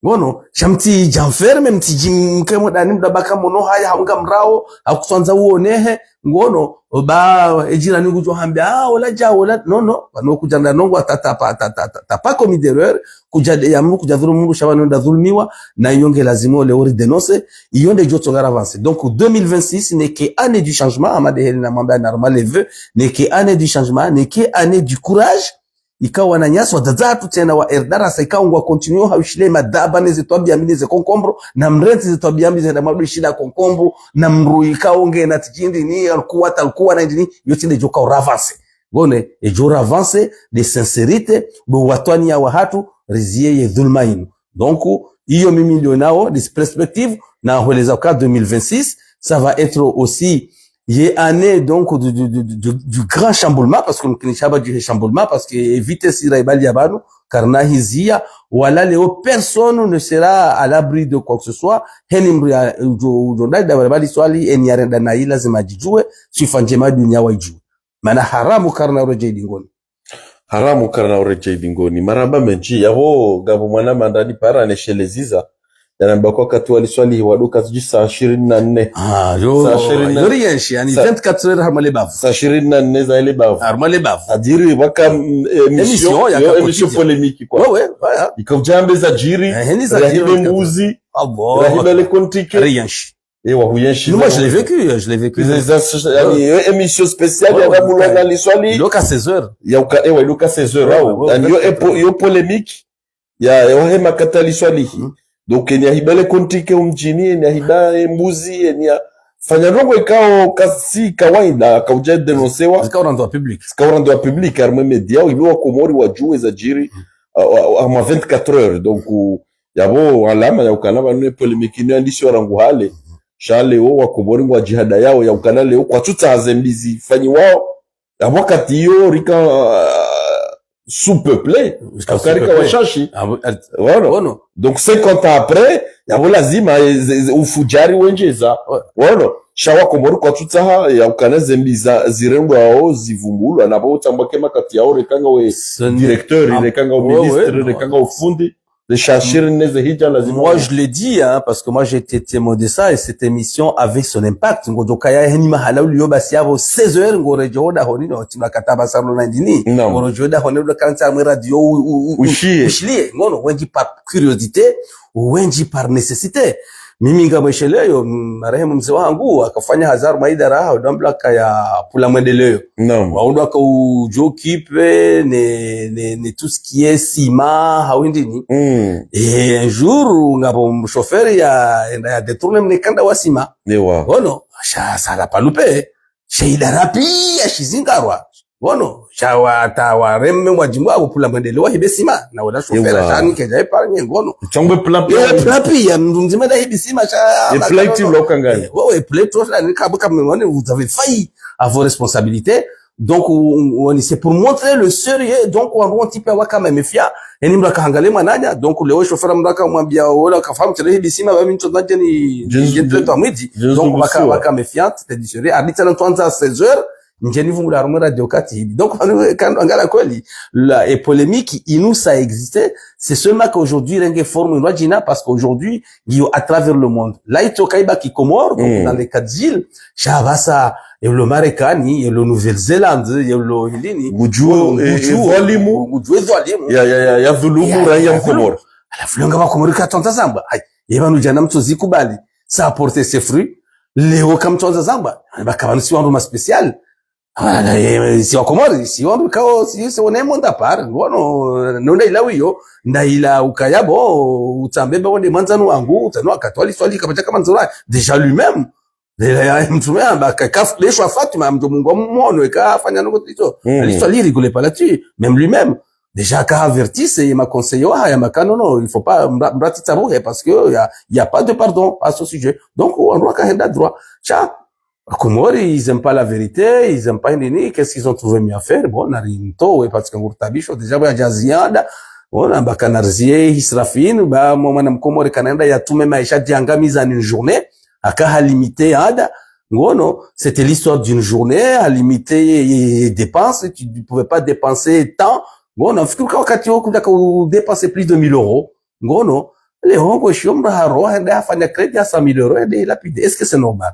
ngono shamti jamferme mti jimkemo dani mdabaka mono haya haunga mrao hakusonza uonehe ngono ba ejira ningu jo hambia wala ja wala no bano kujanda nongo tapa comme d'erreur kujade ya mungu kujadhuru mungu shabano nda dhulmiwa na yonge lazima leo ri dénoncer yonde jotsonga avancer donc 2026 n'est que année du changement amade helina mamba normal les vœux n'est que année du changement n'est que année du courage ikawa na nyaswa dazatu tena wa erdarasa ikawa ngwa continue haushile madaba neze twabia mineze konkombro na mrenti ze twabia mineze na madu shida konkombro na mru ikawa nge na tijindi ni alkuwa na ndini yote nde joka ravance gone ejora avance de sincérité do watwani ya wahatu rizie ye dhulma inu donc iyo mimi ndio nao des perspectives na hueleza kwa 2026 ça va être aussi y année donc du grand chamboulement parce que mkinishaba du chamboulement parce que éviter si raibali yabanu karna hizia wala leo personne ne sera à l'abri de quoi que ce soit henimri ujondai da raibali swali eniarenda na ila lazima jijue sifanjema dunia waijue maana haramu karna ureje dingoni haramu karna ureje dingoni maraba menji yaho gabo mwana mandani para nesheleziza yanamba kwa katu waliswali waduka tuji saa 24 yori yenshi yani 24 heures harmale bavu saa 24 za ile bavu harmale bavu adiri waka emission polémique kwa ouais ikavjambe za jiri rahibe mbuzi rahibe le kontike yenshi ewa huyenshi moi je l'ai vécu yani émission spéciale ya mulanga liswali loka 16h ya ewa loka 16h yani yo polémique ya hema katali swali donc ni ahibale kontike umjini ni ahiba mbuzi ni fanya rongo ikao kasi kawaida kauja denonsewa zikaurando public arme media ibo Komori wajue za jiri ama 24 heures donc yabo alama ya ukanaba ne polémique ni andisho rangu hale shale wa Komori wa jihada yao ya ukana leo kwa tutaze mbizi fanyi wao wakati yo rika sous-peuplé karika washashi wono donc 50 ans après yabo lazima ufujari wenjeza wono shawa Komori kwa tutaha ya ukana zembiza zirendo ao zivumbulwa nabo utambake makati yao rekanga we directeur rekanga we ministre rekanga we fundi de chercher neze hija lazima moi je l'ai dit hein parce que moi j'ai été témoin de ça et cette émission avait son impact ngojokaya heni mahala uliyo basi yabo 16h ngorejoda honino tunakataba sana na ndini ngorejoda honino kanza mu radio ushlie ngono wengi par curiosité wengi par nécessité mimi ngamwesheleyo marehemu mzee wangu akafanya hazar maidara hao damblaka ya pula mwendeleo waundwa ka ujokipe ne tout ce qui est ciment hawindini et un jour ngabo chauffeur ya détourner mnikanda wa ciment wono shala palupe sheida rapi ashizingarwa wono shawa tawaremme wajimwa kupula mwendeleo hibesima na wala chauffeur jani keja epargne ngono changwe plapi ya mzima da hibesima cha flight lokangani ouais plate là ni kabuka mwone vous avez failli à vos responsabilités donc c'est pour montrer le sérieux donc on type wa kama mefia eni mraka angale mwananya donc leo chauffeur mraka mwambia wala kafahamu tele hibesima ba minto ndanje ni jetre mwidi donc waka méfiante c'était diséré habite dans 16h njeni vungula arme radio kati donc quand on regarde kweli la et polémique inou ça existait c'est seulement qu'aujourd'hui renge forme une wajina parce qu'aujourd'hui à travers le monde là ito kaiba ki Comore donc dans les 4 îles Chavasa et le Marekani et le Nouvelle-Zélande et le Hindini Gujuo ya dhulumu raia Comore alafu longa wa Comore katonta zamba hai yebanu jana mtozi kubali ça a porté ses fruits leo kamtonza zamba bakabanu si wandu ma spécial si wa Komori si wandu kao si onemonda par ngono nonda ilawiyo ndaila ukayabo utambebe wonde manzanu wangu utanwa katwali swali kabacha kama nzora déjà lui-même mtumea bakaf les choix Fatima mdomungo mmono ekafanya noko tito l'histoire rigole pas là-dessus même lui-même déjà qu'a averti c'est ma conseiller ya makano non il faut pas mrati tabouhe parce que il y a pas de pardon à ce sujet donc on doit qu'à droit cha Komori, ils aiment pas la vérité, ils aiment pas nini, qu'est-ce qu'ils ont trouvé mieux à faire? Bon, narinto, parce que ngurtabisho, déjà, ba jaziada, on bakanarzie, israfin, ba, mwana mkomori kanenda, ya tume maisha diangamiza en une journée, aka limité ada, ngono, c'était l'histoire d'une journée, à limiter les dépenses, tu ne pouvais pas dépenser tant, ngono, fikuru wakati woku, dépenser plus de 1000 €, ngono, les hongo, shiomra haro, hende hafanya crédit à 100 000 €, hende lapide, est-ce que c'est normal?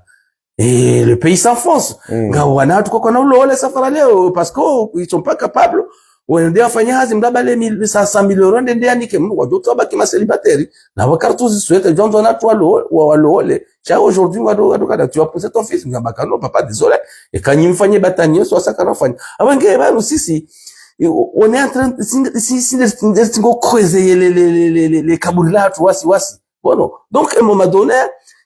Et le pays s'enfonce. Gawana tuko kona ulole safara leo parce que ils sont pas capables. Wende afanya hazi mdaba le 100 000 € ndende anike mnu wadoto baki ma célibataire. Na wakartu ziswete jonzo na toi walole. Cha aujourd'hui wadoka tu as poussé ton fils ngabaka no papa désolé. Et quand il mfanye batanye so saka nafanya. Abenge bano sisi on est en train de creuser les kaburi la watu wasi. Bon, donc à un moment donné,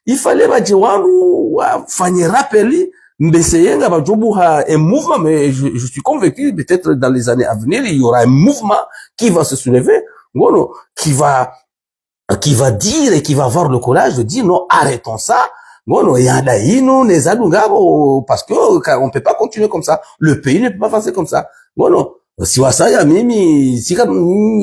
il fallait baje wangu wafanye rappeli mbeseyenga bajobuha un mouvement, mais je suis convaincu peut-être dans les années à venir il y aura un mouvement qui va se soulever, bon, qui va dire et qui va avoir le courage de dire non, arrêtons ça. Bon, il y a d'aïno, les adungabo, parce que on peut pas continuer comme ça. Le pays ne peut pas avancer comme ça. Bon, si wasaya mimi,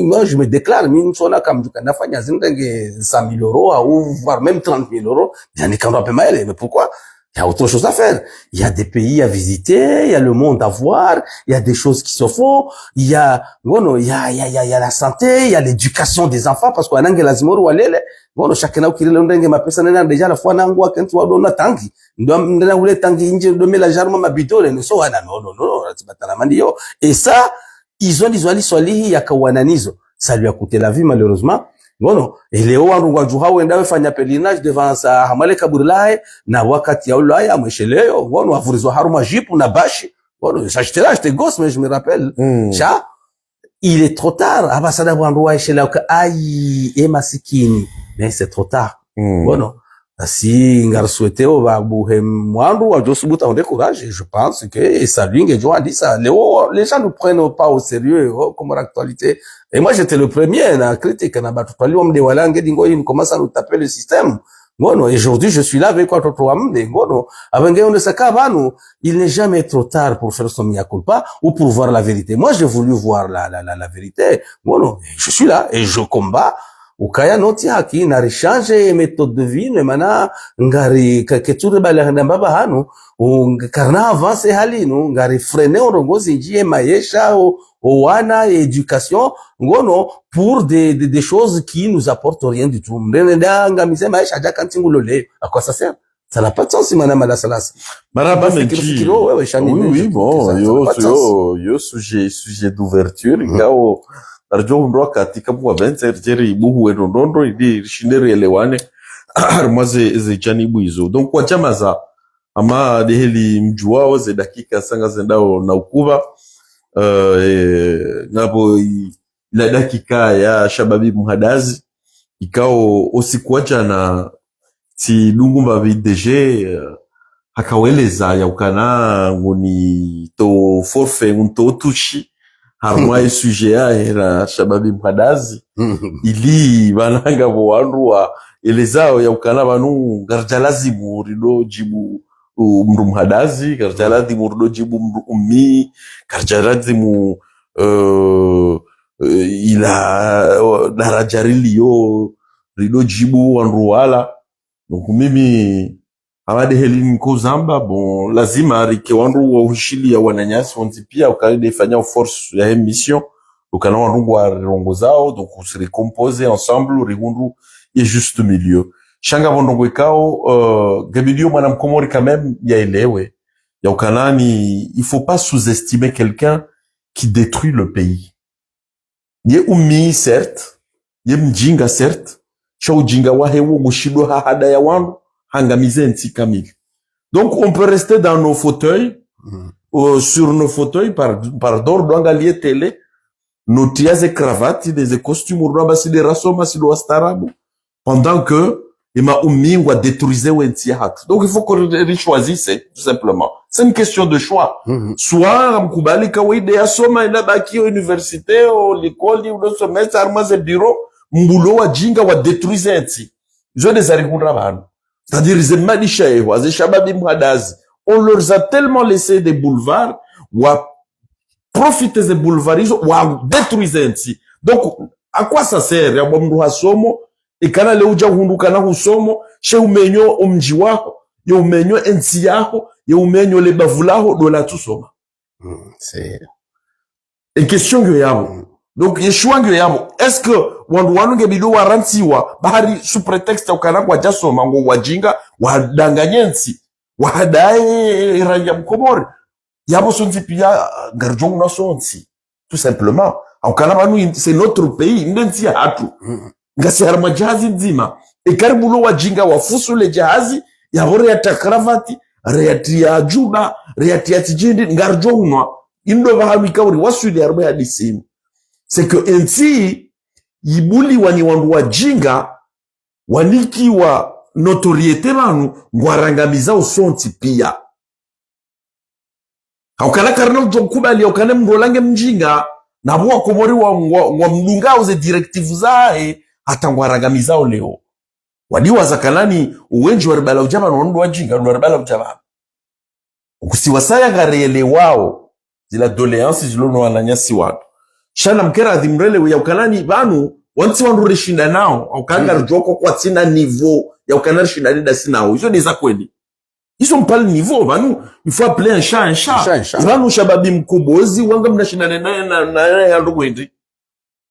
moi je me déclare, mimi sona comme du kanafanya zindenge 100 000 euros ou voire même 30 000 euros. Il y a des camps peu mal, mais pourquoi? Il y a autre chose à faire. Il y a des pays à visiter, il y a le monde à voir, il y a des choses qui se font, il y a, bon, il y a la santé, il y a l'éducation des enfants, parce qu'on a la zimoro walele, bon, chacun a ukile ndenge mapesa nena déjà la fois nangu akantu wadona tangi. Ndona ule tangi nje ndo mela jarma mabidole, no so wana, no, ratibata mandi yo. Et ça, ils ont dit swalihi ya kawananizo. Ça lui a coûté la vie, malheureusement. Bon, et leo wangu wajuha wenda wafanya pelerinage devant sa hamale kaburilae na wakati ya ulaya mwesheleo bon wavurizwa haruma jipu na bashi bon j'étais gosse mais je me rappelle cha il est trop tard abasada wangu waisheleo ka ai masikini mais c'est trop tard bon si ngarsueteo babuhe mwandu wajosubuta onde courage je pense que ça lui ngejo dit ça les gens ne prennent pas au sérieux comme l'actualité. Et moi, j'étais le premier à critiquer, on commence à nous taper le système. Bon, et aujourd'hui, je suis là avec quoi, il n'est jamais trop tard pour faire son mea culpa ou pour voir la vérité. Moi, j'ai voulu voir la vérité. Bon, je suis là et je combats. Ukaya noti haki, nari change méthode de vie, mana, ngari, keture bala ndamba hanu, karna avance halinu, ngari freiner orongozi njie maisha, wana éducation, ngono, pour des choses qui nous apportent rien du tout. Mrenenda ngamise maisha jakantingulole. À quoi ça sert? Ça n'a pas de sens, madame la salas. Maraba Menchi. Oui, bon, yo, sujet d'ouverture, ngao, arjo ndo katika mwa venture jeri buhu wendondo idi shinere elewane armaze ze janibu hizo. Donc kwa chama za ama deheli mjuao ze dakika sanga zendao na ukuba ngapo la dakika ya Shababi Muhadazi ikao osikuacha na ti Lungumba VDG hakaweleza ya ukana ngoni to forfait unto tushi harmwa sujet ya era Shababi Muhadazi ili bananga bo wanrua elezao ya ukana banu garjalazi murido jibu mru Muhadazi garjalazi murido jibu mru ummi garjalazi mu ila darajarili yo rido jibu wanruala. Donc mimi awade helini kozamba bon lazima rike wandu wa ushili ya wananyasi wanzi pia ukalide fanya force ya mission ukana wandu wa rongo zao donc on se recompose ensemble rigundu et juste milieu shanga wondongo ikao gabidio mwana mkomori quand même ya elewe ya ukanani il faut pas sous-estimer quelqu'un qui détruit le pays. Ye umi certes ye mjinga certes cha ujinga wa hewo mushido hahada ya wandu hangamize nti kamili. Donc on peut rester dans nos fauteuils sur nos fauteuils par d'ordre angalie télé nos tias et cravates des costumes urba si de rasoma si do astarabu pendant que ima umingwa détruisait wenti hat. Donc il faut qu'on choisisse tout simplement. C'est une question de choix. Soit mkubali kawaida ya soma ila baki université ou l'école ou le semestre armaze bureau mbulo wa jinga wa détruisait nti. Je des arikundra bana. C'est-à-dire, ils aiment Malishaïwa, les Shababi Muhadazi. On leur a tellement laissé des boulevards, ou à profiter des boulevards, ou à détruire ainsi. Donc, à quoi ça sert? Ya mwamru hasomo, e kana leuja hundu kana husomo, she umenyo umji wako, ya umenyo ensi yako, ya umenyo lebavu laho, dola tusoma. C'est une question que yabo. Donc, yeshua nge yabo. Est-ce que wandu ngebido warantiwa bahari sous prétexte ukana kwa jaso mango wajinga wadanganyensi wadae ranja mkomori yabo sonzi pia garjongu na sonzi tout simplement ukana banu c'est notre pays ndenzi hatu ngasi harma jahazi nzima ekaribulo wajinga wafusu le jahazi ya hore ya takravati reati ya juda reati ya tijindi ngarjongu indo bahanu ikauri wasuli harmwe hadisimu c'est que enti ibuli wani wandu wajinga waniki wa notoriete banu ngwarangamiza usonti pia haukana karno jokubali haukana mrolange mjinga na buwa komori wa mdungao ze directive zae hata ngwarangamiza leo wadiwa zakalani uwenji waribala ujaba na wandu wajinga waribala ujaba ukusiwasaya garele wao zila doléance zilono wananyasi watu shana mkera adhimrele ya ukalani banu wanti wandu reshinda nao aukanga rjoko kwa tina niveau ya ukalani reshinda nida sinao hizo ni za kweli hizo mpali niveau banu il faut appeler un chat banu shababi mkobozi wanga mnashinda na ya ndugu hindi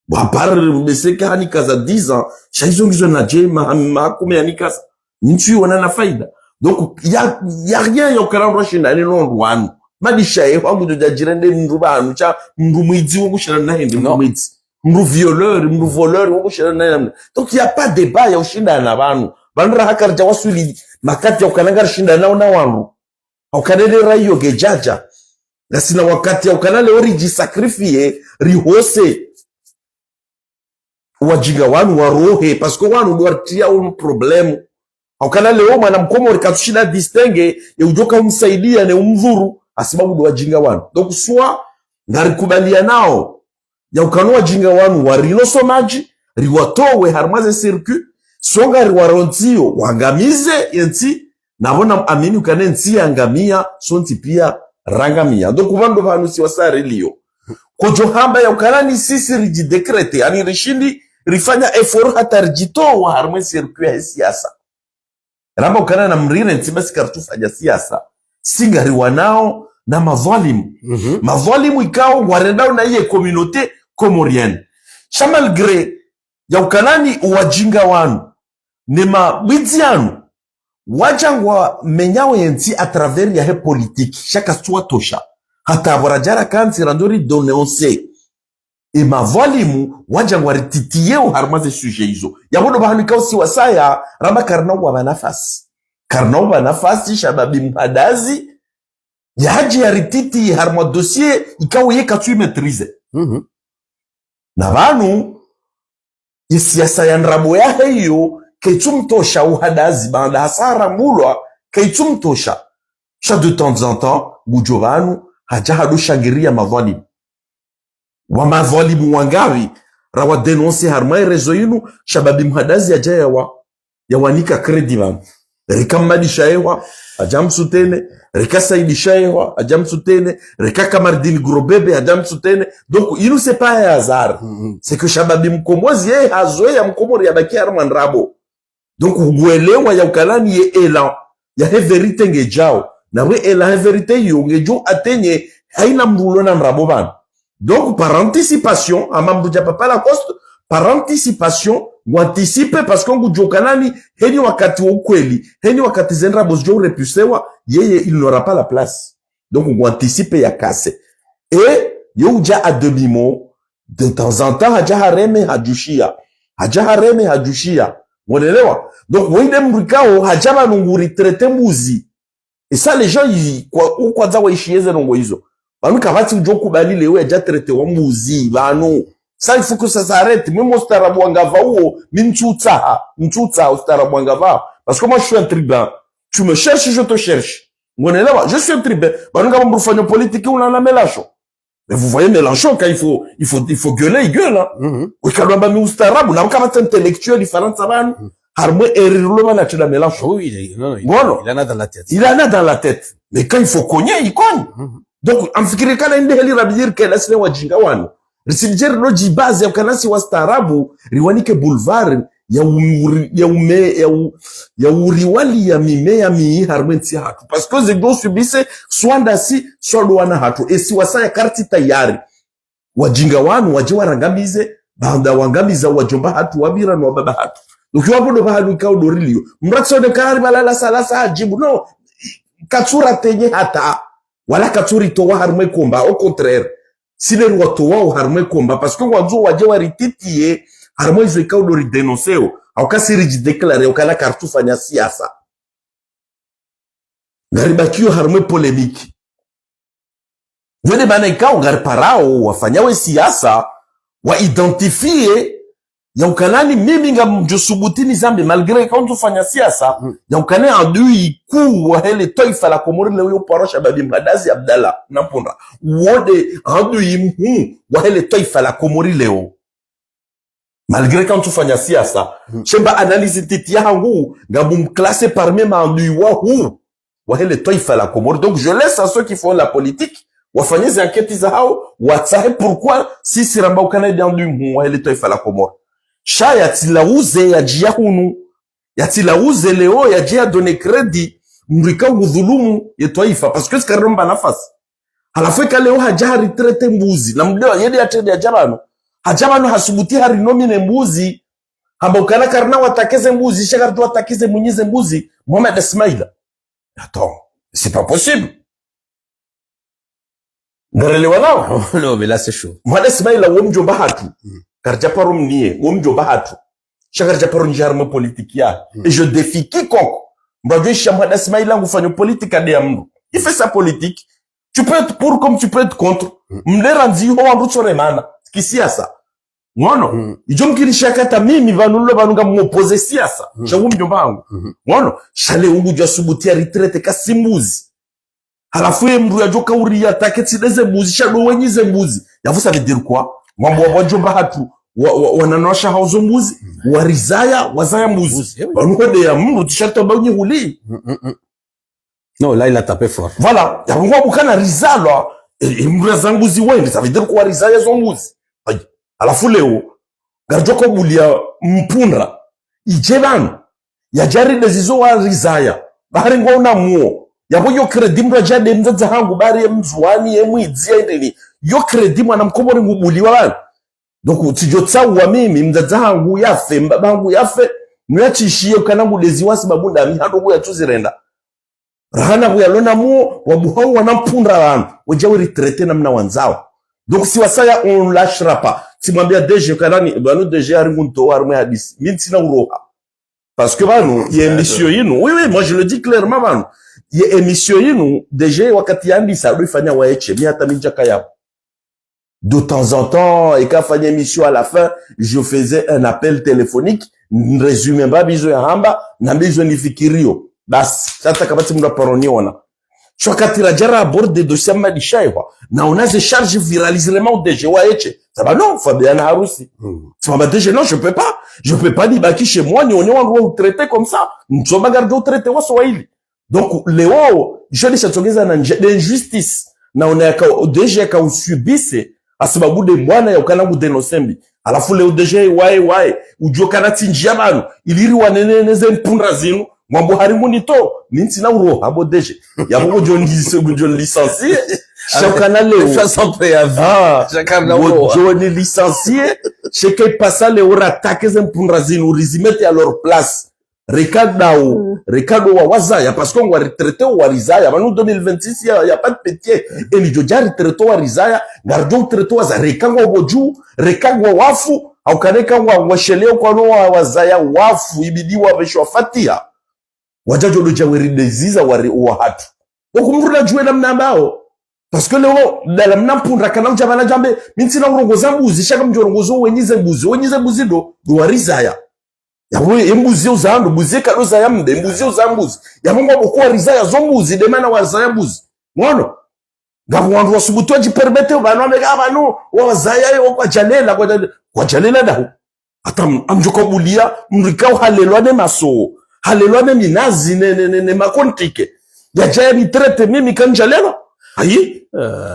wapar beseka hani kaza 10 ans shaizo ngizo na jema makume yani kaza nchi wana na faida donc ya rien ya ukalani reshinda ni nondu wanu madishaye wangu jajirende mndu banu cha mndu mwizi wo kushana na hindi mndu mwizi mndu violeur mndu voleur wo kushana na donc il y a pas débat ya ushinda na banu bandra hakarja wasuli makati ya ukananga shinda nao na wangu ukanele rayo gejaja na sina wakati ya ukanale oriji sacrifice rihose wajiga wanu warohe parce que wanu duartia un problème ukanale o mwana mkomo rikatushina distingue ya ujoka umsaidia ne umdhuru asibabu do wajinga wanu donc soit ngarikubalia nao ya ukano wajinga wanu warilo somaji riwatowe harmaze circuit songa riwaronzio wangamize yenti nabona amini ukane nti angamia sonti pia rangamia donc vandu vanu si wasare liyo kojo hamba ya ukalani sisi rijidekrete yani rishindi rifanya effort hata rijitowa harmaze circuit ya siasa ramba ukana na mrire nti basi kartufanya siasa singari wanao na mavalimu mavalimu ikao warendao na iye communauté comorienne chamalgré ya ukanani uwajinga wanu nema bidzianu wajangwa menyawe yenti a travers ya he politique chaka swa tosha hata warajara kanti randori dononce e mavalimu wajangwa rititiye uharmaze sujet hizo yabodo bahanu ikao si wasaya ramba karnau wa nafasi shababi mhadazi yaji ya rititi harma dossier ikawo ye katu maîtriser na banu isiasa ya nrabo ya hiyo keitumtosha uhadazi banda hasara mulwa keitumtosha cha de temps en temps bujobanu haja hadu shangiria mavalimu wa mavalimu wangawi rawa denonce harma rezo yinu shababi mhadazi aja ya wanika kredi banu rika madisha ewa ajamsutene rika saidisha ewa ajamsutene rika kamardini grobebe ajamsutene donc il ne sait pas un hasard c'est que shababi mkomozi yeye hazoe ya mkomori ya baki harma nrabo donc uelewa ya ukalani ye elan ya he verite ngejao na we elan he verite yo ngejo atenye haina mrulo na nrabo bana donc par anticipation amambu ja papa la coste par anticipation anticipe parce que ngujokanani heni wakati wa ukweli heni wakati zenra bosjo repusewa yeye il n'aura pas la place donc anticipe ya kase et yuja a demi mot de temps en temps haja hareme hajushia unaelewa donc wende mrikao hajaba nunguri traiter mbuzi et ça les gens kwa kwanza waishieze nongo hizo banu kabati ujoku balile we haja traiter wa mbuzi banu. Ça, il faut que ça s'arrête. Même au Starabouangava ou Minchutsa, au Starabouangava. Parce que moi, je suis un tribun. Tu me cherches, je te cherche. On est là-bas. Je suis un tribun. Bah, nous avons une politique où on a Mélenchon. Mais vous voyez Mélenchon, quand il faut gueuler, il gueule, hein. Oui, quand on a mis au Starab, on a encore un intellectuel différent de ça, Harmé et Rirolo, là, tu l'as Mélenchon. Oui, il en a dans la tête. Il en a dans la tête. Mais quand il faut cogner, il cogne. Donc, en fikiri kana inde heli rabir ke lasne wajinga wanu. Risinjeri no jibazi ya ukanasi wa starabu riwanike boulevard ya uriwali ya mimea mii harmenti hatu. Parce que zegdo subise swanda si swado wana hatu. Esi wasaya karti tayari. Wajinga wanu wajiwa rangamize banda wangamiza wajomba hatu wabira no wababa hatu. Ukiwa podo bahadu ikao dorilio. Mraksone kari balala salasa hajibu. No, katsura tenye hata. Wala katsuri towa harme komba. Au contraire. Sile watowa u harme komba. Parce que wanzo wajewa rititiye harme izo ikao dori denoseo. Au kasi rijideklare. Au kala kartu fanya siasa. Garibakio harme polemiki. Vile bana ikao garparao wafanyawe siasa wa identifie ya ukanani mimi nga mjosubutini zambi malgré quand ufanya siasa ya ukane adui kuu wa hele taifa la Komori leo yoporosha babi Madazi Abdallah nampunda wode adui wa hele taifa la Komori leo malgré quand ufanya siasa chemba analyse titi yangu nga mumclasser parmi ma adui wa hele taifa la Komori. Donc je laisse à ceux qui font la politique wafanye zi enquête za hao watsahe pourquoi sisi ramba ukane adui wa hele taifa la Komori. Sha yatilauze ya jia hunu, yatilauze leo ya jia done kredi, mrika udhulumu ya taifa, parce que sikaromba nafasi. Halafweka leo haja retraite mbuzi, na mdewa yedi atende ya jabano hasubuti harinomine mbuzi, hamba ukana karna watakeze mbuzi, shakartu watakeze munyize mbuzi, Mohamed Ismaila. Attends, c'est pas possible. Ngarelewa nao? Non, mais là c'est chaud. Mohamed Ismaila womjo bahatu. Karjaparo mnie, womjo bahatu. Chakarjaparo njarme politique ya. Et je défie quiconque. Mbadwe Mohamed Ismaila ngufanya politique ade ya mnu. Il fait sa politique. Tu peux être pour comme tu peux être contre. Mlera nzi ho wandu choremana. Kisiasa. Ngono. Ijom kirishakata mimi vanulo vanunga mwopose siasa. Shawu mjomba wangu. Ngono. Shale ungu jwa subutia retraite kasimbuzi. Halafu ye mru ya joka uri ya taketi deze mbuzi. Shalo wenyize mbuzi. Yavu ça veut dire quoi? Mambo wajomba hatu. Wananosha hauzo mbuzi. Warizaya, wazaya mbuzi. Wanukwede ya mru tishata mbaunye huli. Non, là il a tapé fort. Voilà. Ya mwa bukana rizalwa. Mru ya zambuzi wende. Ça veut dire quoi rizaya zo mbuzi. Alafu leo garjoko bulia mpunda ijebanu ya jari dezizo wa rizaya bahari ngona muo yabo yo credit mra jade mzaza hangu bari mzwani yemwizi endeni yo credit mwana mkomori ngubuliwa bana. Donc tijotsa wa mimi mzaza hangu yafe mbabangu yafe mwachishie kanangu deziwasi babunda mi hando go yatuzirenda rahana go yalona muo wabuhau wanampunda bana wajawe retraite na mna wanzao. Donc si wasaya on lâchera pas. Si mwambia DG kanani banu DG arimunto warumwe hadisi minti na uroha. Parce que banu y émission yinu. Oui moi je le dis clairement banu. Y émission yinu DG wakati yandisa alifanya waeche mi hata minjaka yao. De temps en temps et quand fanya émission à la fin, je faisais un appel téléphonique, résumé ba bizo ya hamba na bizo nifikirio. Bas sasa kabati mna paroniona. Chokati rajara aborde dossier madishaiwa na onaze charge viralisement DG waeche. Ça va non, Fabiana Harusi. Ça va DG non, je peux pas ni baki chez moi ni on est traiter comme ça. Nous sommes garder traiter wa Swahili. Donc leo je les chatogeza na injustice na oneka DG ka usubise asababu de mwana ya ukana mudenosembi. Alafu leo DG wae ujoka tinjia banu iliri waneneneze mpunda zinu mwambo harimu nito minti na uro abo DG yabo John licencié chakana leo Façon préavis. Chakam na uro John licencié cheke passa le ora takeze mpunda zinu rizimete à leur place Ricardo wa wazaya parce qu'on va retraiter wa rizaya banu 2026 y a pas de pétier et ni joja retraiter wa rizaya gardo retraiter wa za rekango boju rekango wafu au kaneka wa sheleo kwa no wa wazaya wafu ibidiwa besho fatia wajajo lo jaweri deziza wa hatu okumrula juwe namna ambao parce que leo dala mnampunda kana mjabana jambe minti na urongoza mbuzi shaka mjorongozo wenyize mbuzi do wa rizaya yawe embuzi uzando mbuzi kaloza yamde mbuzi uzambuzi yamunga bokuwa rizaya zo mbuzi demana wazaya mbuzi ngono ngabwandu wasubuto jipermete bana wamega abantu wazaya yo kwa jalela dahu atam amjoko bulia mrikao halelwane maso halelwane minazi ne makontike ya jaya ni trete mimi kanjalelo ayi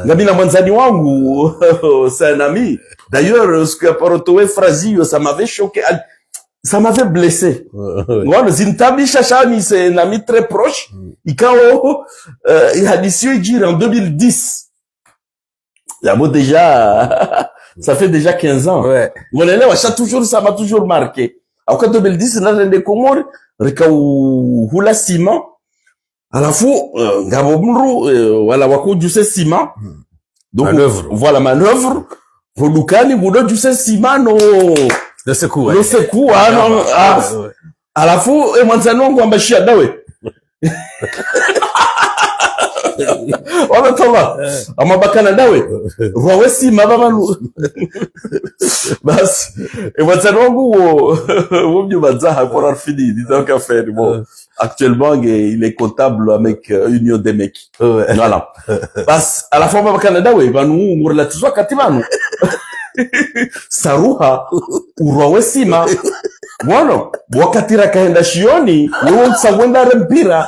ngabi na mwanzani wangu c'est un ami d'ailleurs ce que parotowe Frazio ça m'avait choqué. Ça m'avait blessé. Moi, Zintabi Chachani, c'est un ami très proche. Ikao, il a dit en 2010. Il y a déjà, ça fait déjà 15 ans. Ouais. Mon élève, ça m'a toujours marqué. En 2010, il a rendu Comore, Rikao Hula Ciment. À la fois, Gabomro, voilà, Wako du ciment. Donc, manœuvre. Voilà, manœuvre. Volukani, Goudo du ciment, no. Le secours, non, à la fois, et moi, ça non, on va chier, dawe. Wala toba. Ama bakana dawe. Rawesi mababalu. Bas. Et votre wangu wo mjubazaha pour arfidi. Disons qu'à faire. Bon. Actuellement, il est comptable avec Union des mecs. Voilà. Bas. À la fois bakana dawe. Banu ngurlatizwa katibanu. Saruha. Urawesi ma. Bueno. Wakati rakaenda shioni. Wewe msawenda rempira.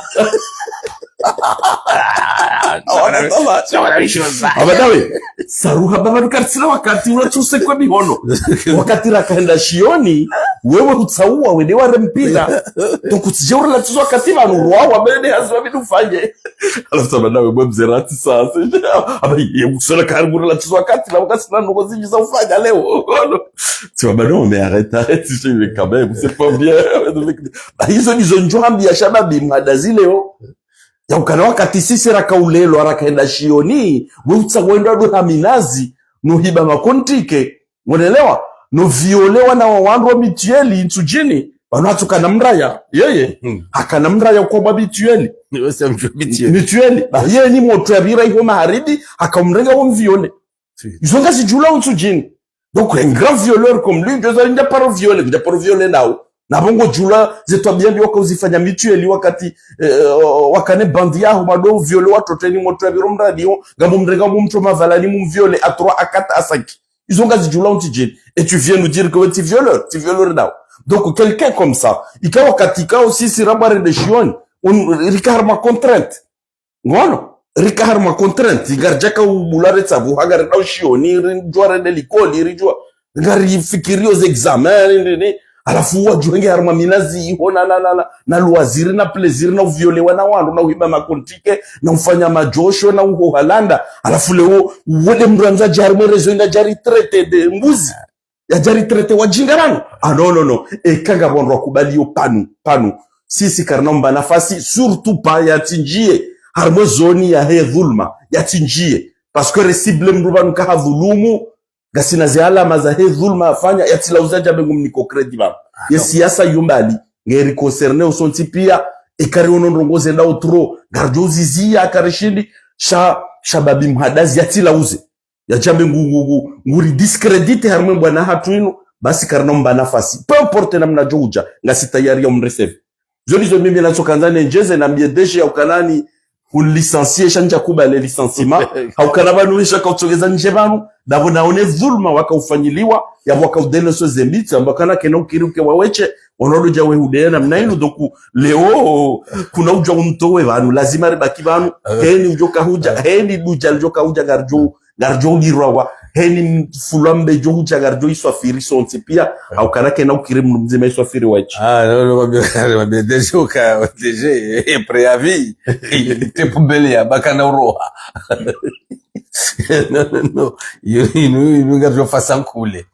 Abadawe Saruha baba karsila wakati unachose kwa bihono wakati rakaenda shioni wewe utsaua wende warempira tukutijora la tuzwa katima nuwa wabende hazwa bidufanye alafu abadawe mwemzerati sasa abaye usona karibura la tuzwa katima wakasina nuko zinjiza ufanya leo tu abadawe mais arrête je vais quand même c'est pas bien hizo nizo njwambi ya shababi mhadazi leo ya ukana wakati sisi rakaulelo arakaenda shioni wutsa wenda duha minazi nuhiba makontike unaelewa no violewa na wawandu wa mitueli nsujini wanatuka na mraya yeye akana mraya kwa mabitueli mitueli yeye ni moto ya bira iho maharibi akamrenga wa mviole izonga si jula nsujini donc un grand violeur comme lui je n'ai pas violé nao na bongo jula zetu biambi waka uzifanya mitueli wakati wakane bandi yaho mado viole watoto ni moto ya biromda dio gambo mrenga mumto mavala ni mumviole a 3 à 4 à 5 ils ont gaz jula ontijin et tu viens nous dire que tu violeur nao donc quelqu'un comme ça ikawa katika aussi sirabare de shion on rikarma contrainte ngono rikarma contrainte igarjaka ubulare tsabu hagare na shioni rinjware de likoli rinjwa ngari fikirio aux examens alafu wajuenge harma minazi iho na luaziri na plaisir na uviolewa na wandu na uhiba makontike na ufanya majosho na uho halanda alafu leo uwede mranza jari mwerezo ina jari trete de mbuzi ya jari trete wajingarano no kanga wandu wakubali yo panu sisi karnomba nafasi surtout pa ya tinjie harmo zoni ya he dhulma ya tinjie parce que resible mrubanu kaha dhulumu gasina ziala mazahe dhulma afanya yatila uzaja bengu mniko kredi baba ye siasa yumbali ngeri concerne usonti pia ekari onondongoze nda utro garjozi zia akarishindi shababi mhadazi yatila uze ya jambe ngugu nguri discredite harmwe bwana hatuino basi karnomba nafasi peu importe namna joja ngasi tayari ya mreceive zolizo mimi na sokanzane njeze na miedeje ya ukanani licencier shanja kuba le licenciement haukana banuisha kautogeza nje banu dabo naone dhulma wakaufanyiliwa ya wakaudele so zembiti ambakana kena ukiruke waweche onodoja we hudena mnainu doku leo kuna uja umtowe banu lazima ribaki banu heni ujoka huja heni duja ujoka huja garjo girwa heni fulambe jo huja garjo iswafiri sonti pia haukana kena ukirimu mzima iswafiri wachi no deje préavis il était pour belia bakana roha non il garjo façon coule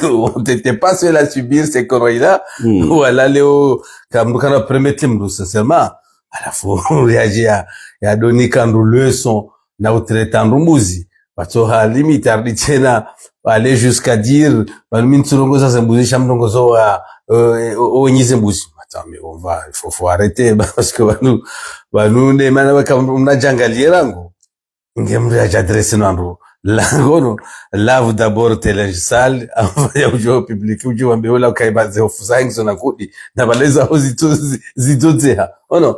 on t'était pas seul à subir ces conneries-là voilà Léo quand permettre nous sincèrement à la fois réagir à donner quand leçon na utreta mbuzi watoha limite arditena aller jusqu'à dire balmin tsurongoza zembuzi shamrongozo wa nyize mbuzi attends mais il faut arrêter parce que banu ne mana waka mnajangalia rango ngemri ajadresse nando langono lave d'abord tel sale ya ujo public ujo ambeola ukaibaze ofusangizo na kudi na baleza zitotea non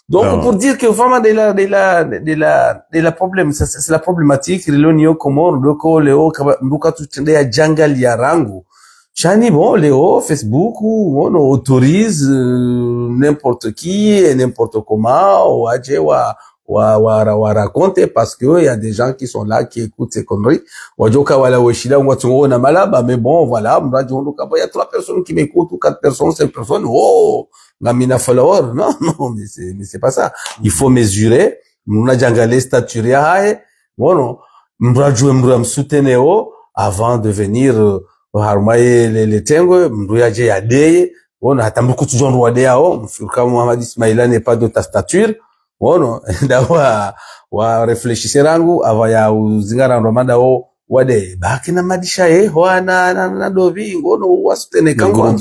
donc pour dire que vraiment de la problème c'est la problématique relonio komor loko leo mbuka tutendea jangal ya rangu chani bon leo Facebook on autorise n'importe qui et n'importe comment waje wa raconter parce que il y a des gens qui sont là qui écoutent ces conneries wajoka wala weshida ngwatungo na malaba mais bon voilà mrajondo kaba il y a 3 personnes qui m'écoutent ou 4 personnes 5 personnes Gamina follower, non, mais c'est pas ça. Il faut mesurer. Muna jangale staturia hae. Bon, mrajue msuteneo avant de venir harmaye les tengo, mruyaje yadeye. Bon, hatambuku tujondu wadeyao. Mfurka Muhammad Ismaila n'est pas de ta stature. Bon, dawa wa réfléchissez rangu avant ya uzingara romanda o wade baki na madisha ho na dovi ngono wasutene kango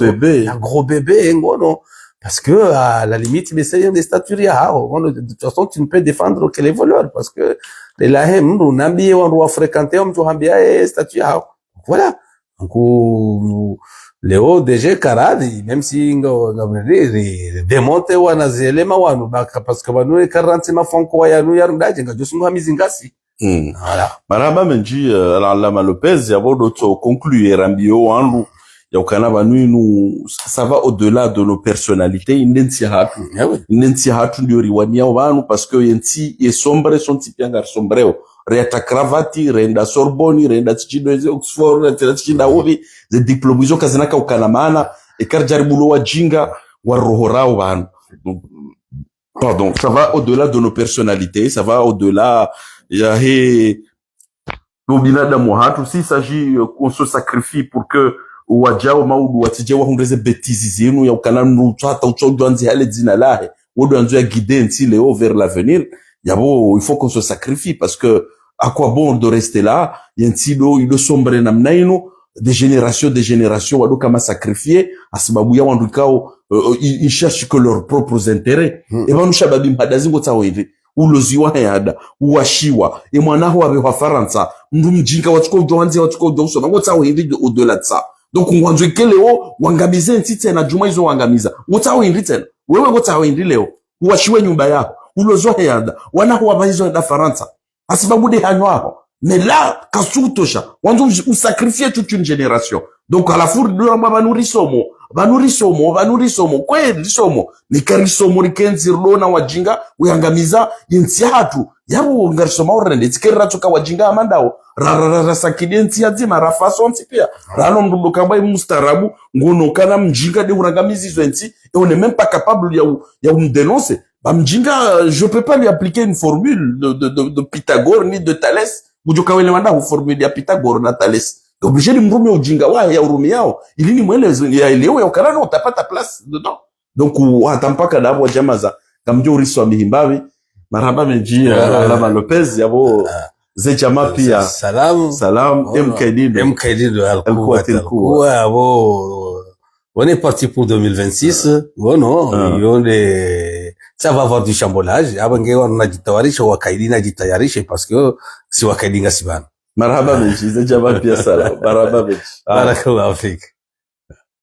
gros bébé ngono parce que à la limite mais c'est des statuts ya de toute façon tu ne peux défendre que les voleurs parce que la hem unambie wandu fréquenter mtu hambia statut ya voilà donc leo DG Karadi même si démonter wana zelema wanu baka parce que banu 40 mafonko ya nu yarundaje ngajosunga mizingasi. Voilà. Maraba menji Allama Lopez yabo doto conclure rambio wanlu ya ukana banu nous ça va au-delà de nos personnalités inensi hatu ndio riwania wanu parce que yenti e sombre son tipianga sombreo reata cravati renda Sorbonne renda tichido Oxford renda tichido ovi ze diplomizo kazinaka ukana maana e karjaribulo wa jinga wa rohorao wanu. Pardon, ça va au-delà de nos personnalités, ça va au-delà ya he binadamu hatu si s'agit qu'on se sacrifie pour que wajao maudu watije wahundeze betizi zenu ya ukananu hata uchodo anzi hale zina lahe wodo anzo ya guider nti leo vers l'avenir yabo il faut qu'on se sacrifie parce que à quoi bon de rester là yentido ido sombre namna ino des générations wado kama sacrifier asibabu ya wandukao ils cherchent que leurs propres intérêts et banu shababi mbadazingo tawo hivi uloziwa yada uwashiwa e mwanaho wabe wa Faransa mndu mjinga watuko doanze watuko doso bango tawo hivi au-delà de ça. Donc ngwanzo keleo wangamize ntite na juma hizo wangamiza utawo hindi tena wewe ngotawo hindi leo uwashiwe nyumba yako uloziwa yada wanaho wabahizo da Faransa asibabu de hanyo mais là kasutosha wanzo usacrifier toute une génération. Donc à la four de banurisomo kweli lisomo nikarisomo rikenzi rona wajinga uyangamiza yinsi hatu yabo ngarisoma urende tikerra tuka wajinga amandao rarara sakidenti yazima rafasonti pia rano mdudu kamba mustarabu ngono kana mjinga de urangamizi zenti et on n'est même pas capable ya dénoncer ba mjinga je peux pas lui appliquer une formule de Pythagore ni de Thalès bujoka wele wanda formule ya Pythagore na Thalès obligé de mrumia ujinga wa ya urumi yao ili ni mwelezo ya leo ya ukarano utapata place dedans. Donc watampaka dabo jamaza kamjo uriso mihimbawi marhaba menji Allama Lopez yabo ze jama pia salam MKD alikuwa abo on est parti pour 2026 bon ça va avoir du chamboulage abange wanajitayarisha wakaidi najitayarisha parce que si wakaidi ngasibana. Marhaba menji ze jama pia salam marhaba menji barakallahu fik.